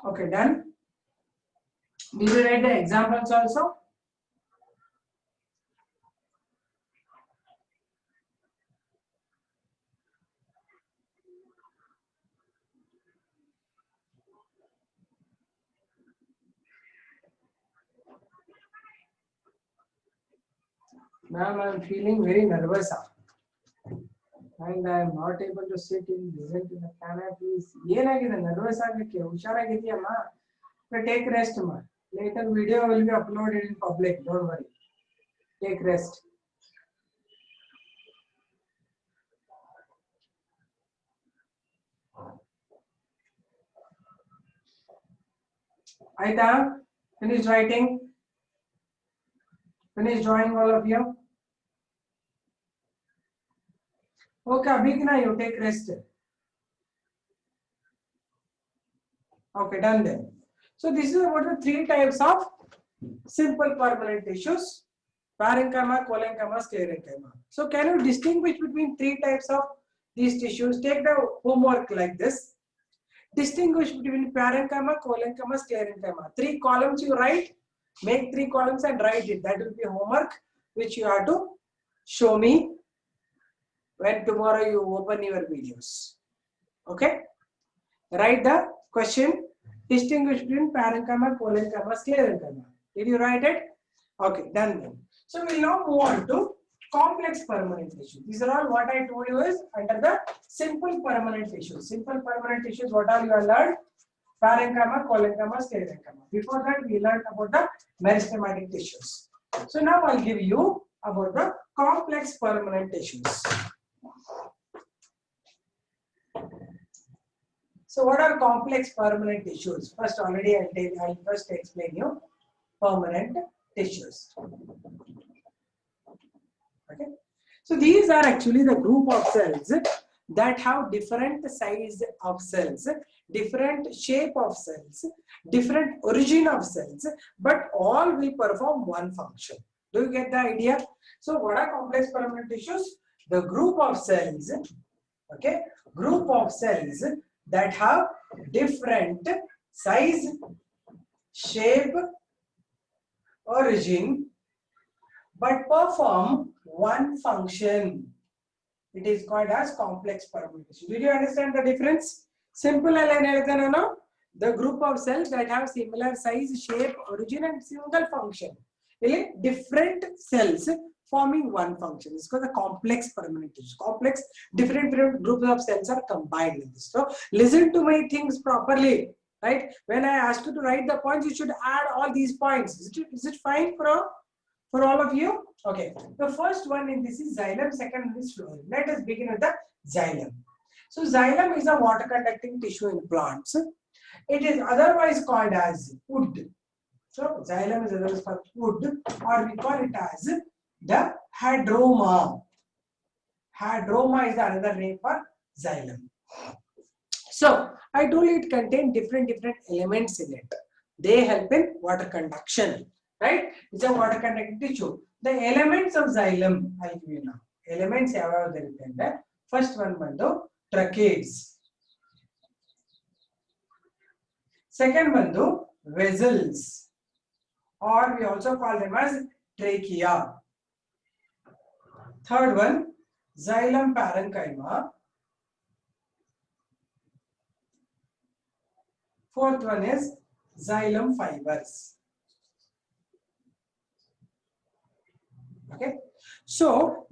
Okay, done. Did you write the examples also? Ma'am, I am feeling very nervous. And I am not able to sit in listen to the can I please ಏನಾಗಿದೆ nervous ಆಗಲಿಕ್ಕೆ ಹುಷಾರಾಗಿದೆಯಮ್ಮ take rest ma later video will be uploaded in public, don't worry, take rest. Aita, finish writing, finish drawing all of you. Okay, Abhigna, you take rest. Okay, done then. So this is about the three types of simple permanent tissues: parenchyma, collenchyma, sclerenchyma. So can you distinguish between three types of these tissues? Take the homework like this. Distinguish between parenchyma, collenchyma, sclerenchyma. 3 columns you write. Make 3 columns and write it. That will be homework which you have to show me when tomorrow you open your videos. Okay? Write the question. Distinguish between parenchyma, collenchyma, sclerenchyma. Did you write it? Okay, done then. So we'll now move on to complex permanent tissues. These are all what I told you is under the simple permanent tissues. Simple permanent tissues, what all you have learned? Parenchyma, collenchyma, sclerenchyma. Before that, we learned about the meristematic tissues. So now I'll give you about the complex permanent tissues. So what are complex permanent tissues? First, already I'll first explain you permanent tissues. Okay. So these are actually the group of cells that have different size of cells, different shape of cells, different origin of cells, but all will perform one function. Do you get the idea? So what are complex permanent tissues? The group of cells, okay, group of cells that have different size, shape, origin, but perform one function. It is called as complex permanent tissue. Did you understand the difference? Simple no? The group of cells that have similar size, shape, origin, and single function. Different cells forming one function. It's called the complex permanent tissue. Complex, different groups of cells are combined in this. So listen to my things properly, right? When I ask you to write the points, you should add all these points. Is it fine for all of you? Okay. The first one in this is xylem, second is phloem. Let us begin with the xylem. So xylem is a water conducting tissue in plants. It is otherwise called as wood. So xylem is otherwise called wood, or we call it as the hadroma. Hadroma is another name for xylem. So I told you it contains different elements in it. They help in water conduction, right? It's a water conducting tissue. The elements of xylem, I'll give you now. Elements ಯಾವ್ಯಾವ ಇರುತ್ತೆ ಅಂದ್ರೆ first one ಬಂದು tracheids. Second ಬಂದು vessels, or we also call them as trachea. Third one, xylem parenchyma. Fourth one is xylem fibers. Okay, so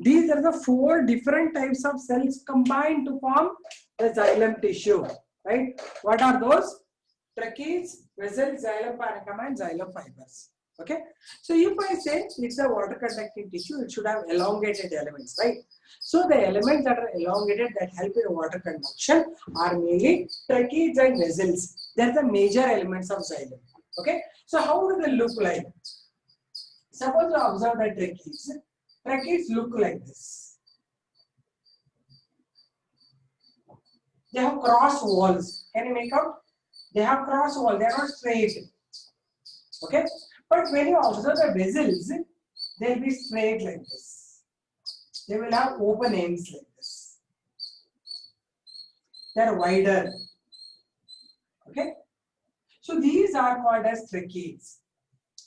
these are the 4 different types of cells combined to form the xylem tissue, right? What are those? Tracheids, vessels, xylem parenchyma, and xylem fibers. Okay, so if I say it's a water conducting tissue, it should have elongated elements, right? So the elements that are elongated that help in water conduction are mainly tracheids and vessels. They're the major elements of xylem. Okay, so how do they look like? Suppose you observe the tracheids. Tracheids look like this. They have cross walls. Can you make out? They have cross walls. They are not straight. Okay, but when you observe the vessels, they'll be straight like this. They will have open ends like this. They are wider. Okay, So these are called as tracheids.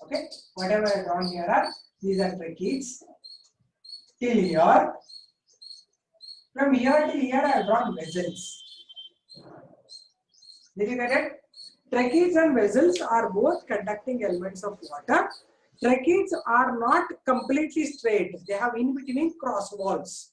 Okay, whatever I drawn here are these are tracheids. Till here, from here till here I have drawn vessels. Did you get it? Tracheids and vessels are both conducting elements of water. Tracheids are not completely straight. They have in between cross walls.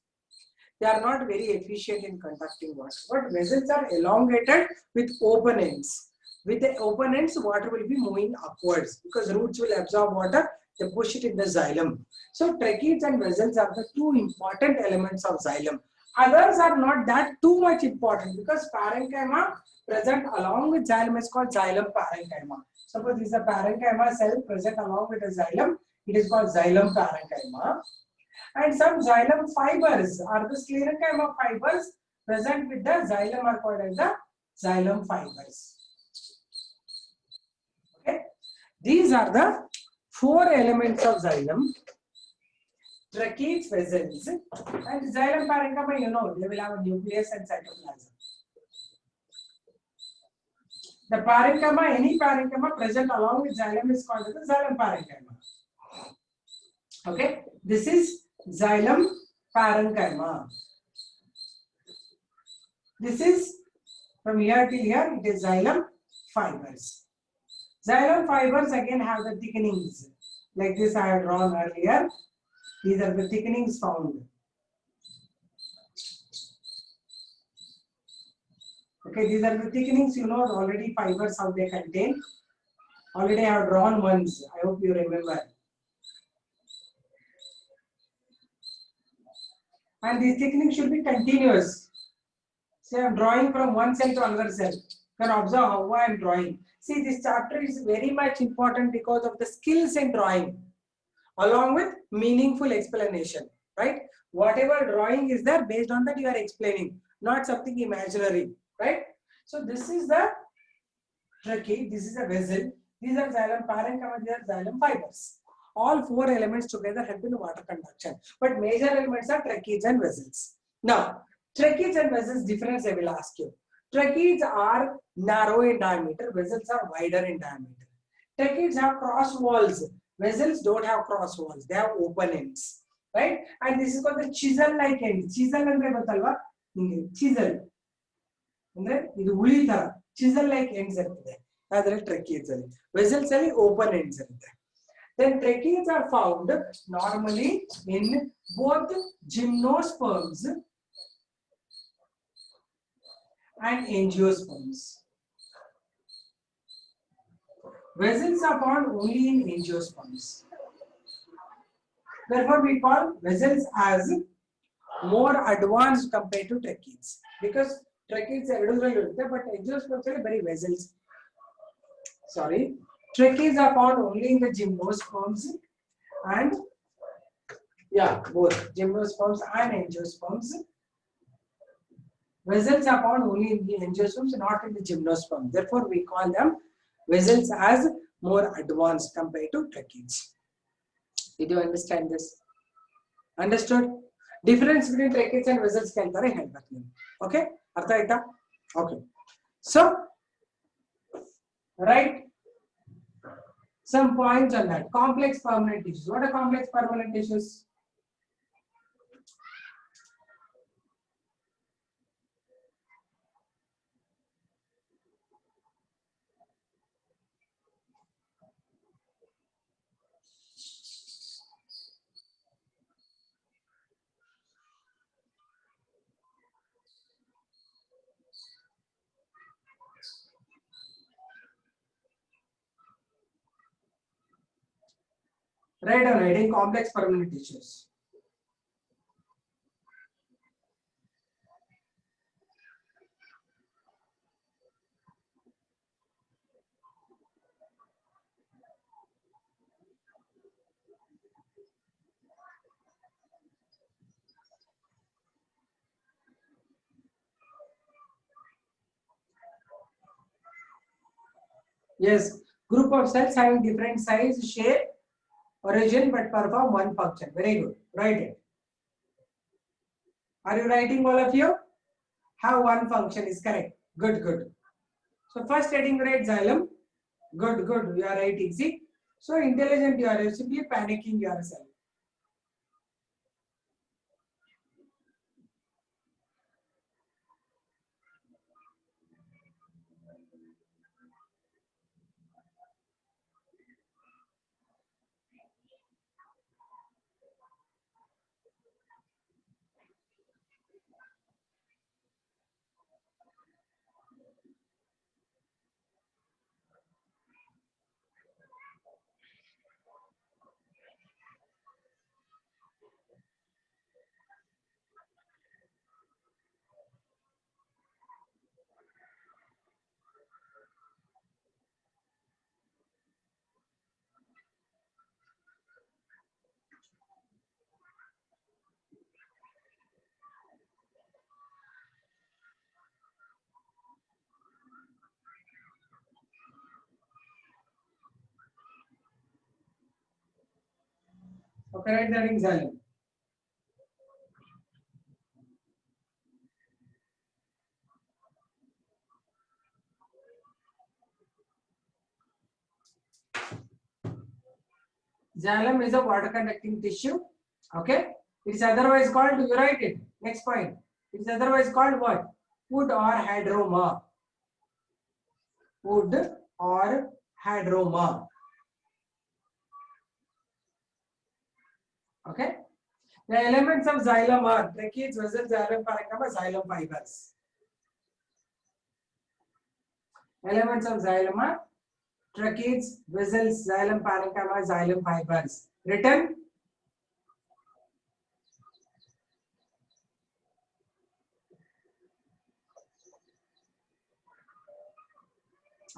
They are not very efficient in conducting water. But vessels are elongated with open ends. With the open ends, water will be moving upwards because roots will absorb water. They push it in the xylem. So tracheids and vessels are the two important elements of xylem. Others are not that too much important because parenchyma present along with xylem is called xylem parenchyma. Suppose this is a parenchyma cell present along with a xylem, it is called xylem parenchyma. And some xylem fibers are the sclerenchyma fibers present with the xylem are called as the xylem fibers. Okay, these are the four elements of xylem: tracheids, vessels, and xylem parenchyma. You know, they will have a nucleus and cytoplasm. The parenchyma, any parenchyma present along with xylem is called as the xylem parenchyma. Okay, this is xylem parenchyma. This is from here till here, it is xylem fibers. Xylem fibers again have the thickenings. Like this I have drawn earlier. These are the thickenings found. Okay, these are the thickenings, you know already fibers how they contain. Already I have drawn ones. I hope you remember. And these thickenings should be continuous. See, I am drawing from one cell to another cell. You can observe how I am drawing. See, this chapter is very much important because of the skills in drawing, along with meaningful explanation, right? Whatever drawing is there, based on that you are explaining, not something imaginary, right? So this is the trachea, this is a vessel, these are xylem parenchyma, these are xylem fibers. All four elements together help in water conduction, but major elements are tracheids and vessels. Now, tracheids and vessels difference I will ask you. Tracheids are narrow in diameter, vessels are wider in diameter. Tracheids have cross walls, vessels don't have cross walls, they have open ends, right? And this is called the chisel like end. Chisel andre gottalla? Chisel andre idu uli tara chisel like ends irtade. Adre tracheids alli. Vessels alli open ends irutte. Then tracheids are found normally in both gymnosperms and angiosperms. Vessels are found only in angiosperms. Therefore, we call vessels as more advanced compared to tracheids because tracheids are but angiosperms are very vessels. Sorry, tracheids are found only in the gymnosperms and both gymnosperms and angiosperms. Vessels are found only in the angiosperms, not in the gymnosperms. Therefore, we call them vessels as more advanced compared to tracheids. Did you understand this? Understood? Difference between tracheids and vessels keltare helbaki. Okay? Artha aita? Okay. So, write some points on that. Complex permanent tissues. What are complex permanent tissues? Write on writing complex permanent tissues. Yes, group of cells having different size, shape, origin but perform one function. Very good. Write it. Are you writing all of you? Have one function is correct. Good, good. So first heading write xylem. Good, good. You are right. See, so intelligent you are. You're simply panicking yourself. Okay, write that in xylem. Xylem is a water conducting tissue. Okay, it is otherwise called, you write it. Next point. It is otherwise called what? Wood or hadroma. Wood or hadroma. Okay. The elements of xylem are tracheids, vessels, xylem parenchyma, xylem fibers. Elements of xylem are tracheids, vessels, xylem parenchyma, xylem fibers. Written.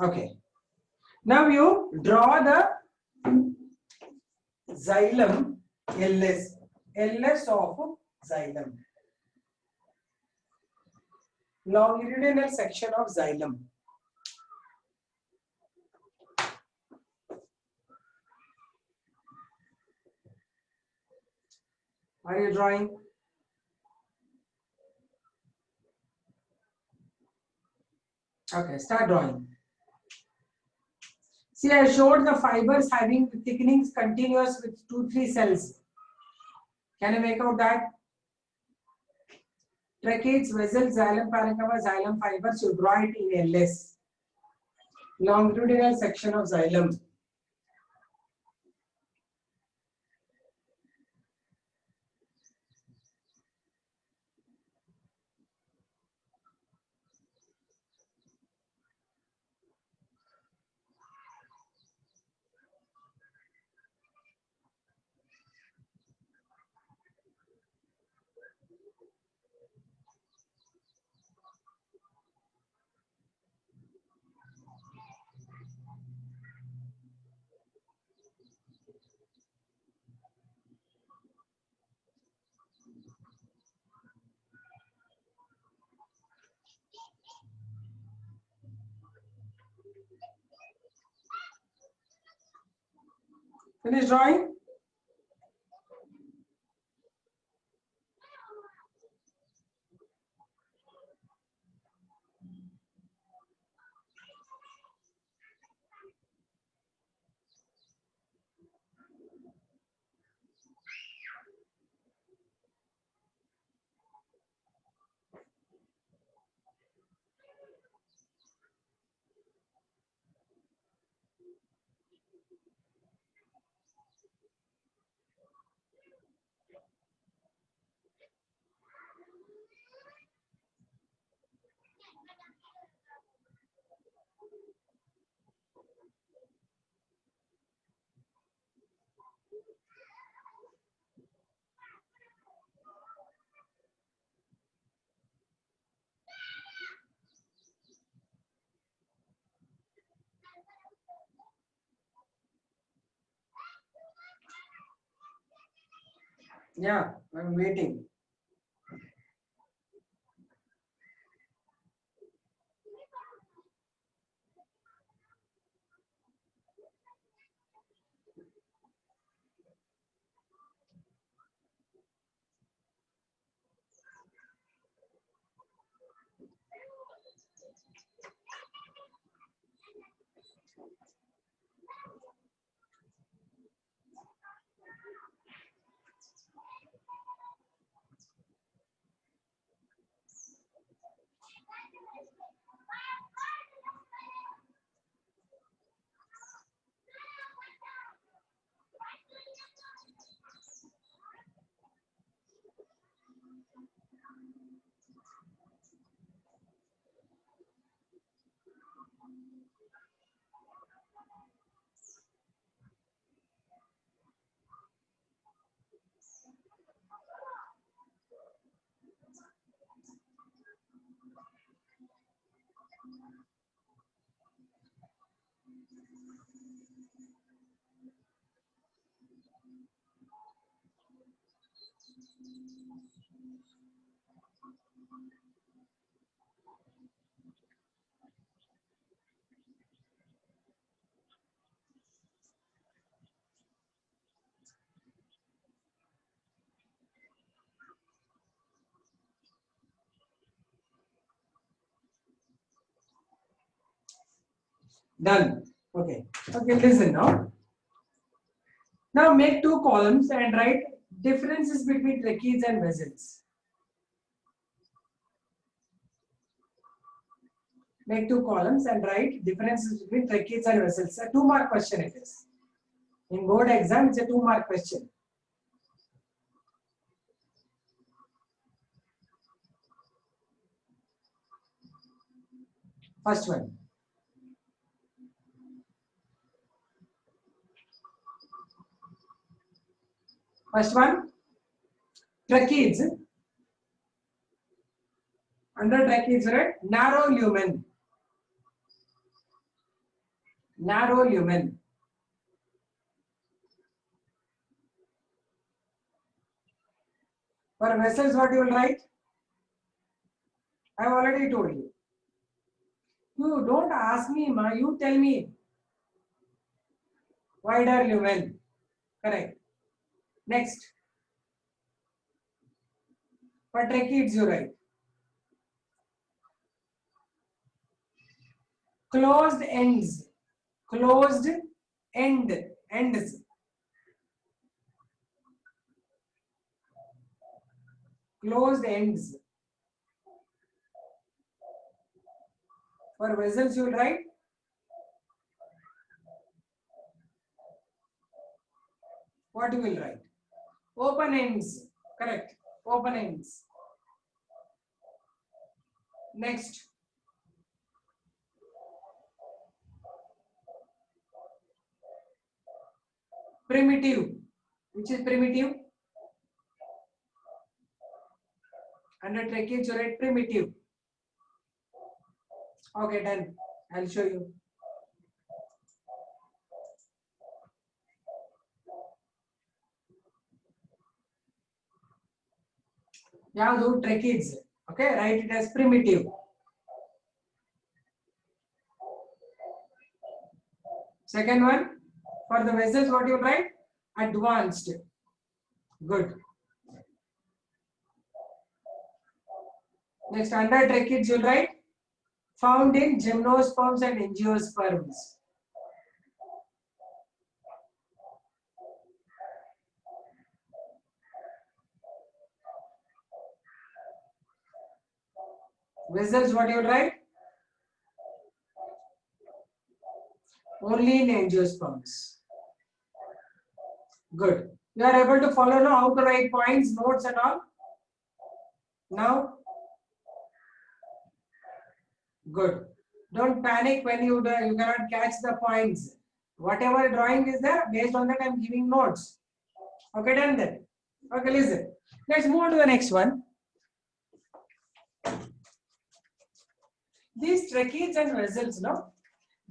Okay. Now you draw the xylem LS. LS of xylem. Longitudinal section of xylem. Are you drawing? Okay, start drawing. See, I showed the fibers having the thickenings continuous with 2-3 cells. Can you make out that? Tracheids, vessels, xylem parenchyma, xylem fibers, you draw it in LS. Longitudinal section of xylem. Finish drawing? Yeah, I'm waiting. Done. Okay. Okay, listen now. Now make two columns and write differences between tracheids and vessels. Make two columns and write differences between tracheids and vessels. A 2-mark question it is. In board exam, it's a 2-mark question. First one. First one, tracheids. Under tracheids, right? Narrow lumen. Narrow lumen. For vessels, what you will write? I have already told you. You don't ask me, ma. You tell me. Wider lumen. Correct. Next. For tracheids, you write. Closed ends. Closed ends. Closed ends. For vessels, you will write what you will write? Open ends. Correct. Open ends. Next. Primitive. Which is primitive? Under tracheids, you write primitive. Okay, done. I'll show you. Yadu tracheids. Okay, write it as primitive. Second one, for the vessels, what you write? Advanced. Good. Next, under tracheids, you write found in gymnosperms and angiosperms. Vessels, what you write? Only in angiosperms. Good. You are able to follow now how to write points, notes and all? Now? Good. Don't panic when you cannot catch the points. Whatever drawing is there, based on that I am giving notes. Okay, done then. Okay, listen. Let's move on to the next one. These tracheids and vessels, no,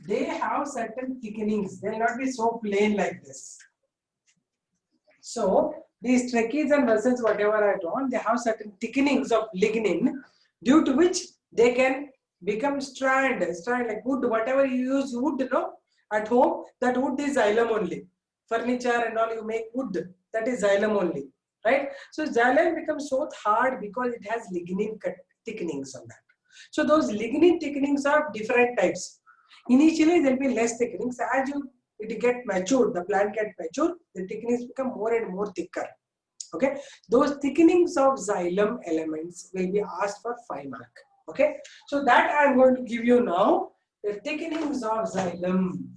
they have certain thickenings. They will not be so plain like this. So these tracheids and vessels, whatever I drawn, they have certain thickenings of lignin, due to which they can become strand like wood. Whatever you use wood, no, at home, that wood is xylem only. Furniture and all you make wood, that is xylem only, right? So xylem becomes so hard because it has lignin thickenings on that. So those lignin thickenings are different types. Initially there will be less thickenings. As it get matured, the plant get matured, the thickenings become more and more thicker. Okay, those thickenings of xylem elements will be asked for 5 marks. Okay, so that I am going to give you now, the thickenings of xylem.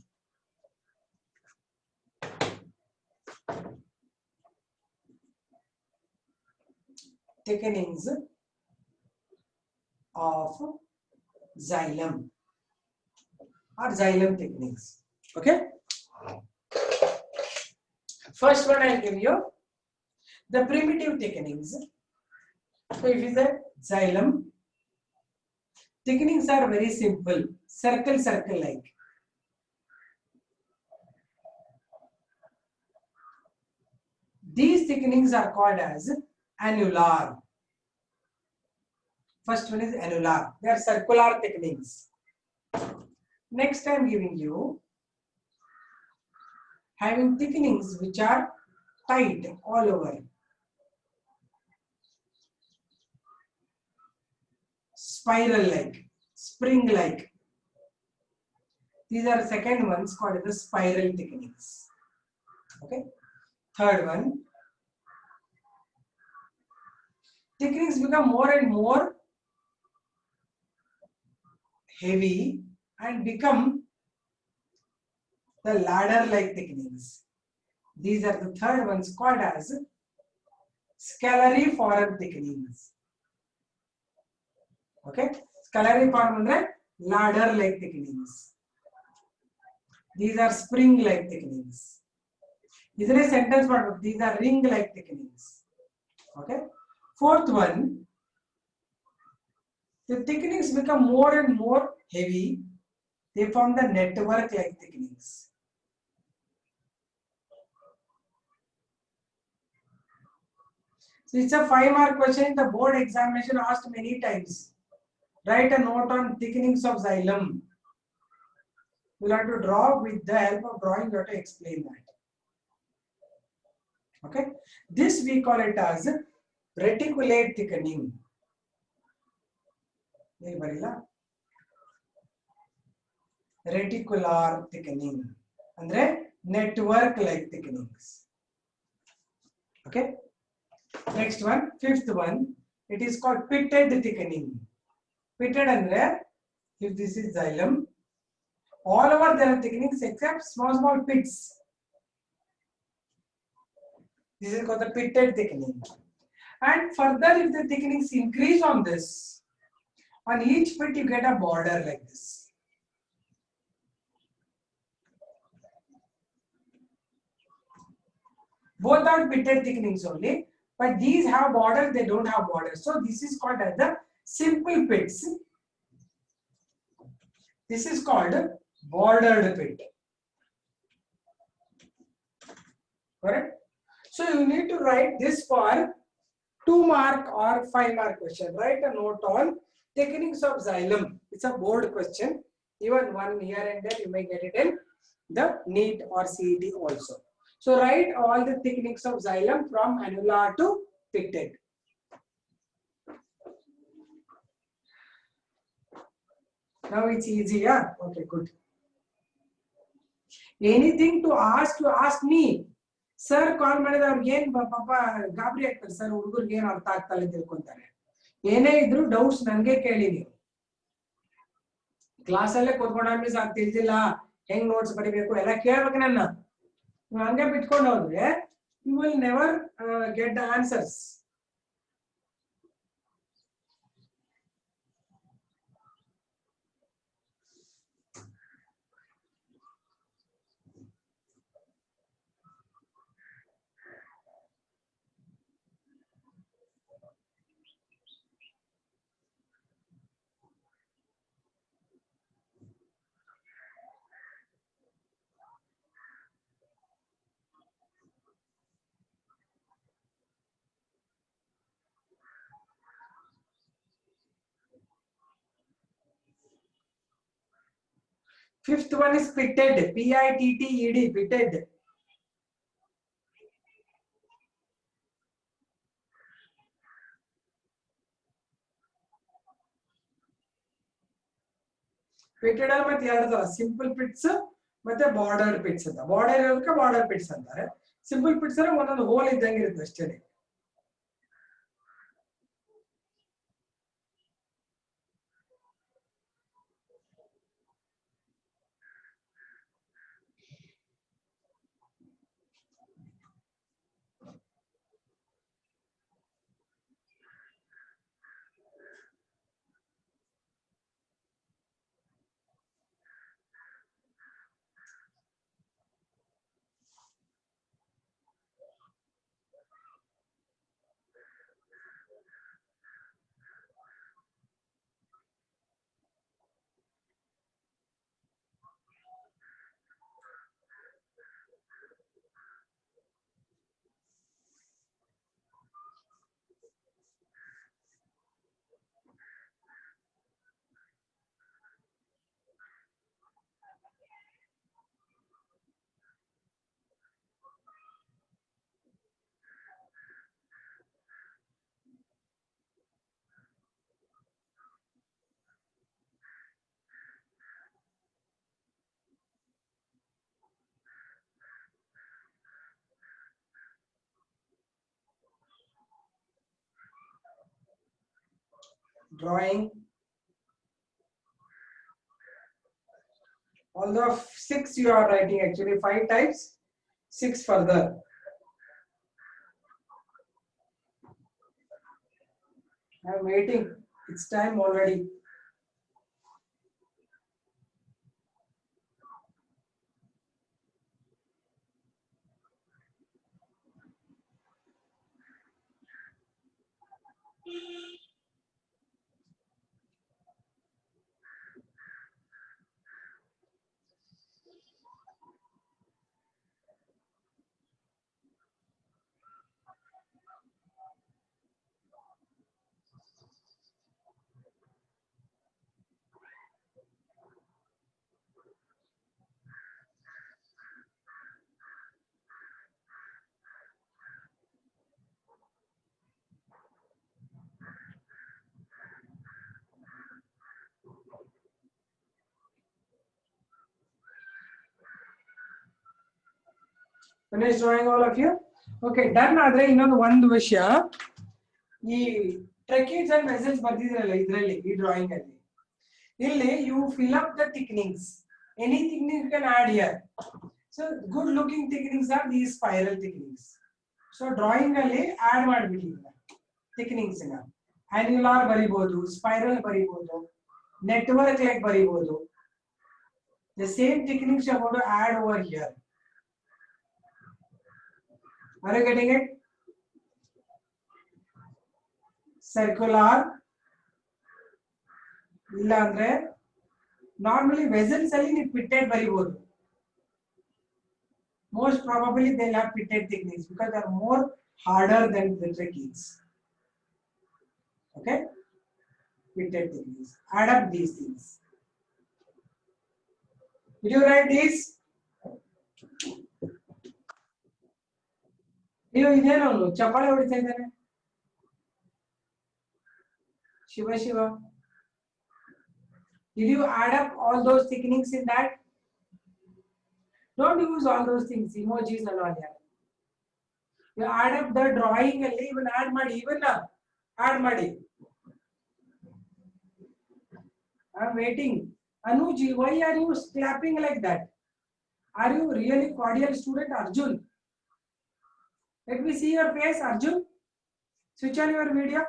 Thickenings of xylem or xylem thickenings. Okay, first one I'll give you the primitive thickenings. So it is a xylem. Thickenings are very simple, circle like. These thickenings are called as annular. First one is annular. They are circular thickenings. Next I am giving you having thickenings which are tight all over. Spiral like, spring like. These are second ones called as the spiral thickenings. Okay. Third one, thickenings become more and more heavy and become the ladder like thickenings. These are the third ones called as scalariform thickenings. Okay. Scalariform andre ladder like thickenings. These are spring like thickenings. These are a sentence part. These are ring like thickenings. Okay. Fourth one, the thickenings become more and more heavy. They form the network like thickenings. So it's a 5-mark question. The board examination asked many times. Write a note on thickenings of xylem. You'll have to draw. With the help of drawing, you have to explain that. Okay. This we call it as reticulate thickening. Reticular thickening. Andre network like thickenings. Okay. Next one, fifth one, it is called pitted thickening. Pitted andre, if this is xylem, all over there are thickenings except small pits. This is called the pitted thickening. And further, if the thickenings increase on this, on each pit you get a border like this. Both are pitted thickenings only, but these have border, they don't have border. So this is called as the simple pits. This is called bordered pit. Correct? So you need to write this for 2-mark or 5-mark question. Write a note on thickenings of xylem. It's a board question. Even one here and there you may get it in the NEET or CET also. So write all the thickenings of xylem from annular to pitted. Now it's easy, yeah? Okay, good. Anything to ask me. Sir, call again, Papa Gabriel, sir, Urgurgen or Takal Kontare. Ene doubts Nange Kelly. Class Kokonamis are Tizilla, hang notes, but if you care, you will never get the answers. Fifth one is pitted, P-I-T-T-E-D, pitted. Pitted are simple pits, but border pits. Border pits. Simple pits are one of the whole is the question. drawing. Although 6 you are writing, actually 5 types, 6 further. I am waiting. It's time already. Finish drawing all of you? Okay, done ಆದ್ರೆ ಇನ್ನೊಂದು ಒಂದು ವಿಷಯ ಈ ಟ್ರೆಕೀಸ್ and vessels ಬರ್ದಿದ್ರಲ್ಲ ಇದರಲ್ಲಿ ಈ drawing ಅಲ್ಲಿ ಇಲ್ಲಿ you fill up the thicknings. Any thickening you can add here. So good looking thicknings are these spiral thicknings. So drawing ಅಲ್ಲಿ add ಮಾಡ್ಬಿಡಿ thicknings ನ annular ಬರಿಬಹುದು, spiral ಬರಿಬಹುದು, network like ಬರಿಬಹುದು. The same thicknings you are going to add over here. Are you getting it? Circular. ಇಲ್ಲ ಅಂದ್ರೆ normally vessels ಅಲ್ಲಿ ನೀವು pitted ಬರಿಬಹುದು. Most probably they'll have pitted thickness because they are more harder than the trachees. Okay? Pitted thickness. Add up these things. Did you write these? ನೀವು ಇದೇನೋ ಚಪ್ಪಾಳೆ ಹೊಡಿತಾ ಇದ್ದಾನೆ Shiva Shiva. Did you add up all those thicknings in that? Don't use all those things, emojis and all that. You add up the drawing and even add ಮಾಡಿ even add ಮಾಡಿ. I'm waiting. Anuji, why are you clapping like that? Are you really cordial student Arjun? Let me see your face, Arjun. Switch on your video.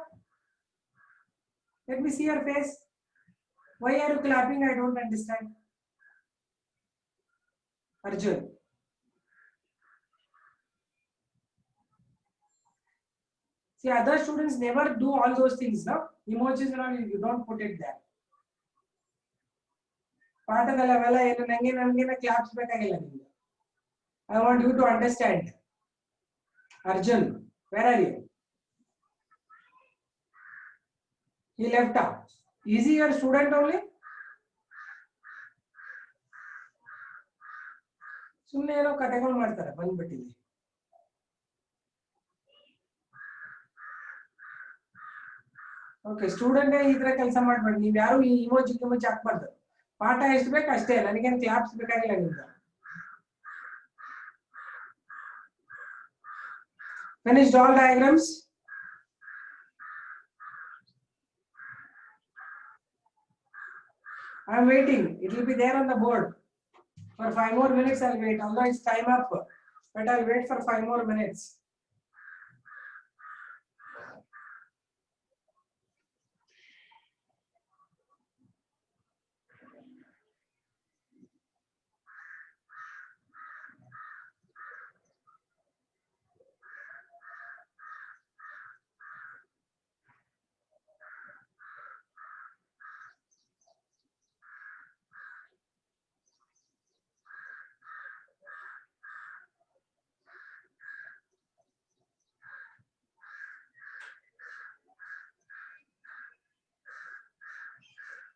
Let me see your face. Why are you clapping? I don't understand. Arjun. See, other students never do all those things, no? Emojis and all, you don't put it there. ಪಾಠದಲ್ಲೆಲ್ಲ ಏನು ನಂಗೆ claps ಬೇಕಾಗಿಲ್ಲ ನಿಮಗೆ. I want you to understand. Arjun, where are you? He left out. Is he your student only? ಸುಮ್ಮನೆ ಏನೋ ಕಥೆಗಳು ಮಾಡ್ತಾರೆ ಬಂದ್ಬಿಟ್ಟಿದೆ. Okay, student ಈ ತರ ಕೆಲಸ ಮಾಡ್ಬೇಡಿ. ನೀವು ಯಾರು ಈ ಇಮೋಜಿ ಹಾಕ್ಬಾರ್ದು. ಪಾಠ ಎಷ್ಟು ಬೇಕು ಅಷ್ಟೇ, ನನಗೇನು ಕ್ಲಾಪ್ಸ್ ಬೇಕಾಗಿಲ್ಲ ನಿಮ್ಗೆ. Finished all diagrams? I am waiting. It will be there on the board. For 5 more minutes I'll wait. Although it's time up, but I'll wait for 5 more minutes.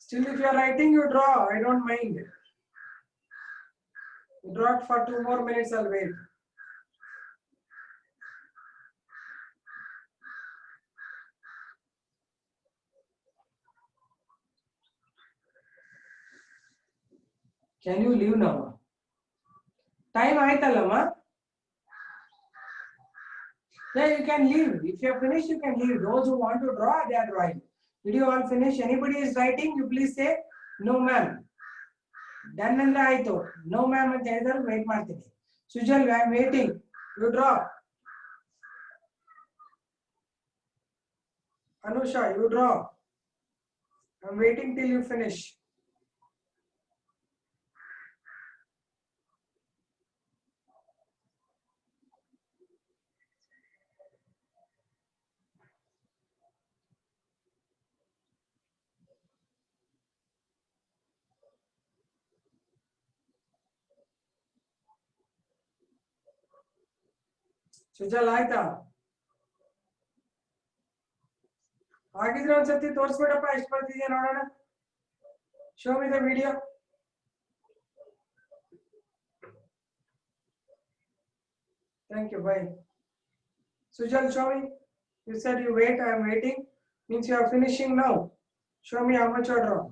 Still, if you are writing, you draw. I don't mind. You draw it for 2 more minutes. I'll wait. Can you leave now? Time ಆಯ್ತಲ್ಲಮ್ಮ. Yeah, you can leave. If you have finished, you can leave. Those who want to draw, they are drawing. Did you all finish? Anybody is writing? You please say no, ma'am. Done and ಆಯ್ತು. No, ma'am ಅಂತ ಹೇಳಿದ್ರೆ wait ಮಾಡ್ತೀನಿ. Sujal, I am waiting. You draw. Anusha, you draw. I am waiting till you finish. Sujal, ಆಯ್ತಾ? ಆಗಿದ್ರೆ ಒಂದ್ಸತಿ ತೋರಿಸ್ಬಿಡಪ್ಪ ಎಷ್ಟು ಬರ್ತಿದೆಯಾ ನೋಡೋಣ. Show me the video. Thank you. Bye. Sujal, show me. You said you wait. I am waiting. Means you are finishing now. Show me how much you draw.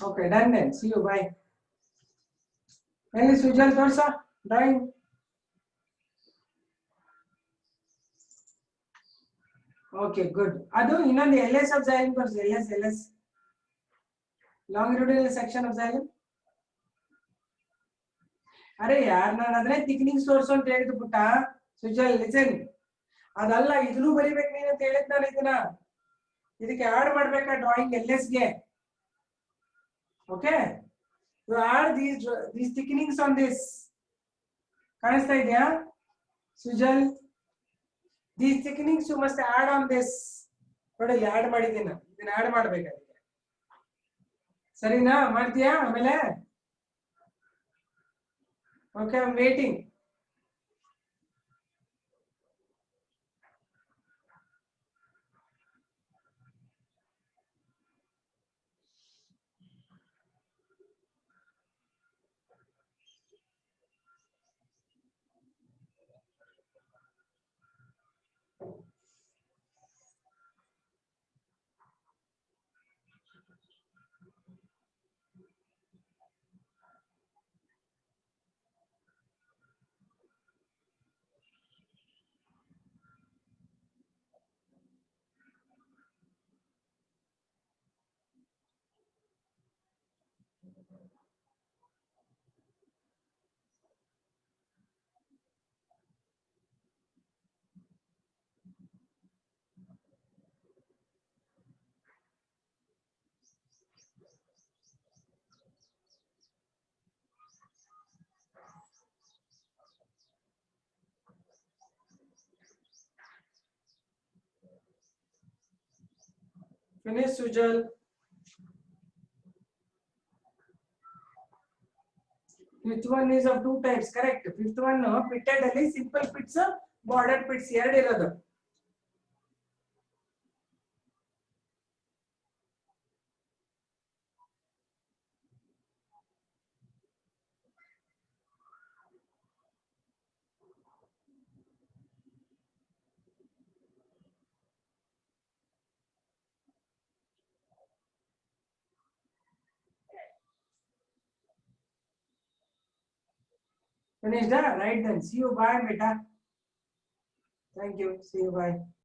Okay, done then. See you. Bye. Hey, Sujal, Torsa, drawing. Okay, good. Adu ಇನ್ನೊಂದು LS of xylem ಬರ್ಸಿ. LS. Longitudinal section of xylem. ಅರೆ ಯಾರ್ ನಾನು ಅದನ್ನೇ ಥಿಕ್ನಿಂಗ್ source ಅಂತ ಹೇಳಿದ್ದು ಪುಟ್ಟ. Sujal listen. ಅದಲ್ಲ ಇದನ್ನು ಬರಿಬೇಕು ನೀನು ಅಂತ ಹೇಳಿದ್ ನಾನು ಇದನ್ನ. ಇದಕ್ಕೆ ಆಡ್ ಮಾಡ್ಬೇಕಾ ಡ್ರಾಯಿಂಗ್ LS ಗೆ. Okay. You add these thickenings on this. ಕಾಣಿಸ್ತಾ ಇದೆಯಾ? Sujal. These thickenings you must add on this. ನೋಡಿ ಆಡ್ ಮಾಡಿದ್ದೀನಿ. ಇದನ್ನ ಆಡ್ ಮಾಡಬೇಕು ಅದಕ್ಕೆ. ಸರಿನಾ? ಮಾಡ್ತೀಯಾ ಆಮೇಲೆ? Okay, I'm waiting. Finish, Sujal. Fifth one is of two types, correct? Fifth one pitted ಅಲ್ಲಿ simple pits, bordered pits ಎರಡು ಇರೋದು. Finished? Right then. See you. Bye, beta. Thank you. See you. Bye.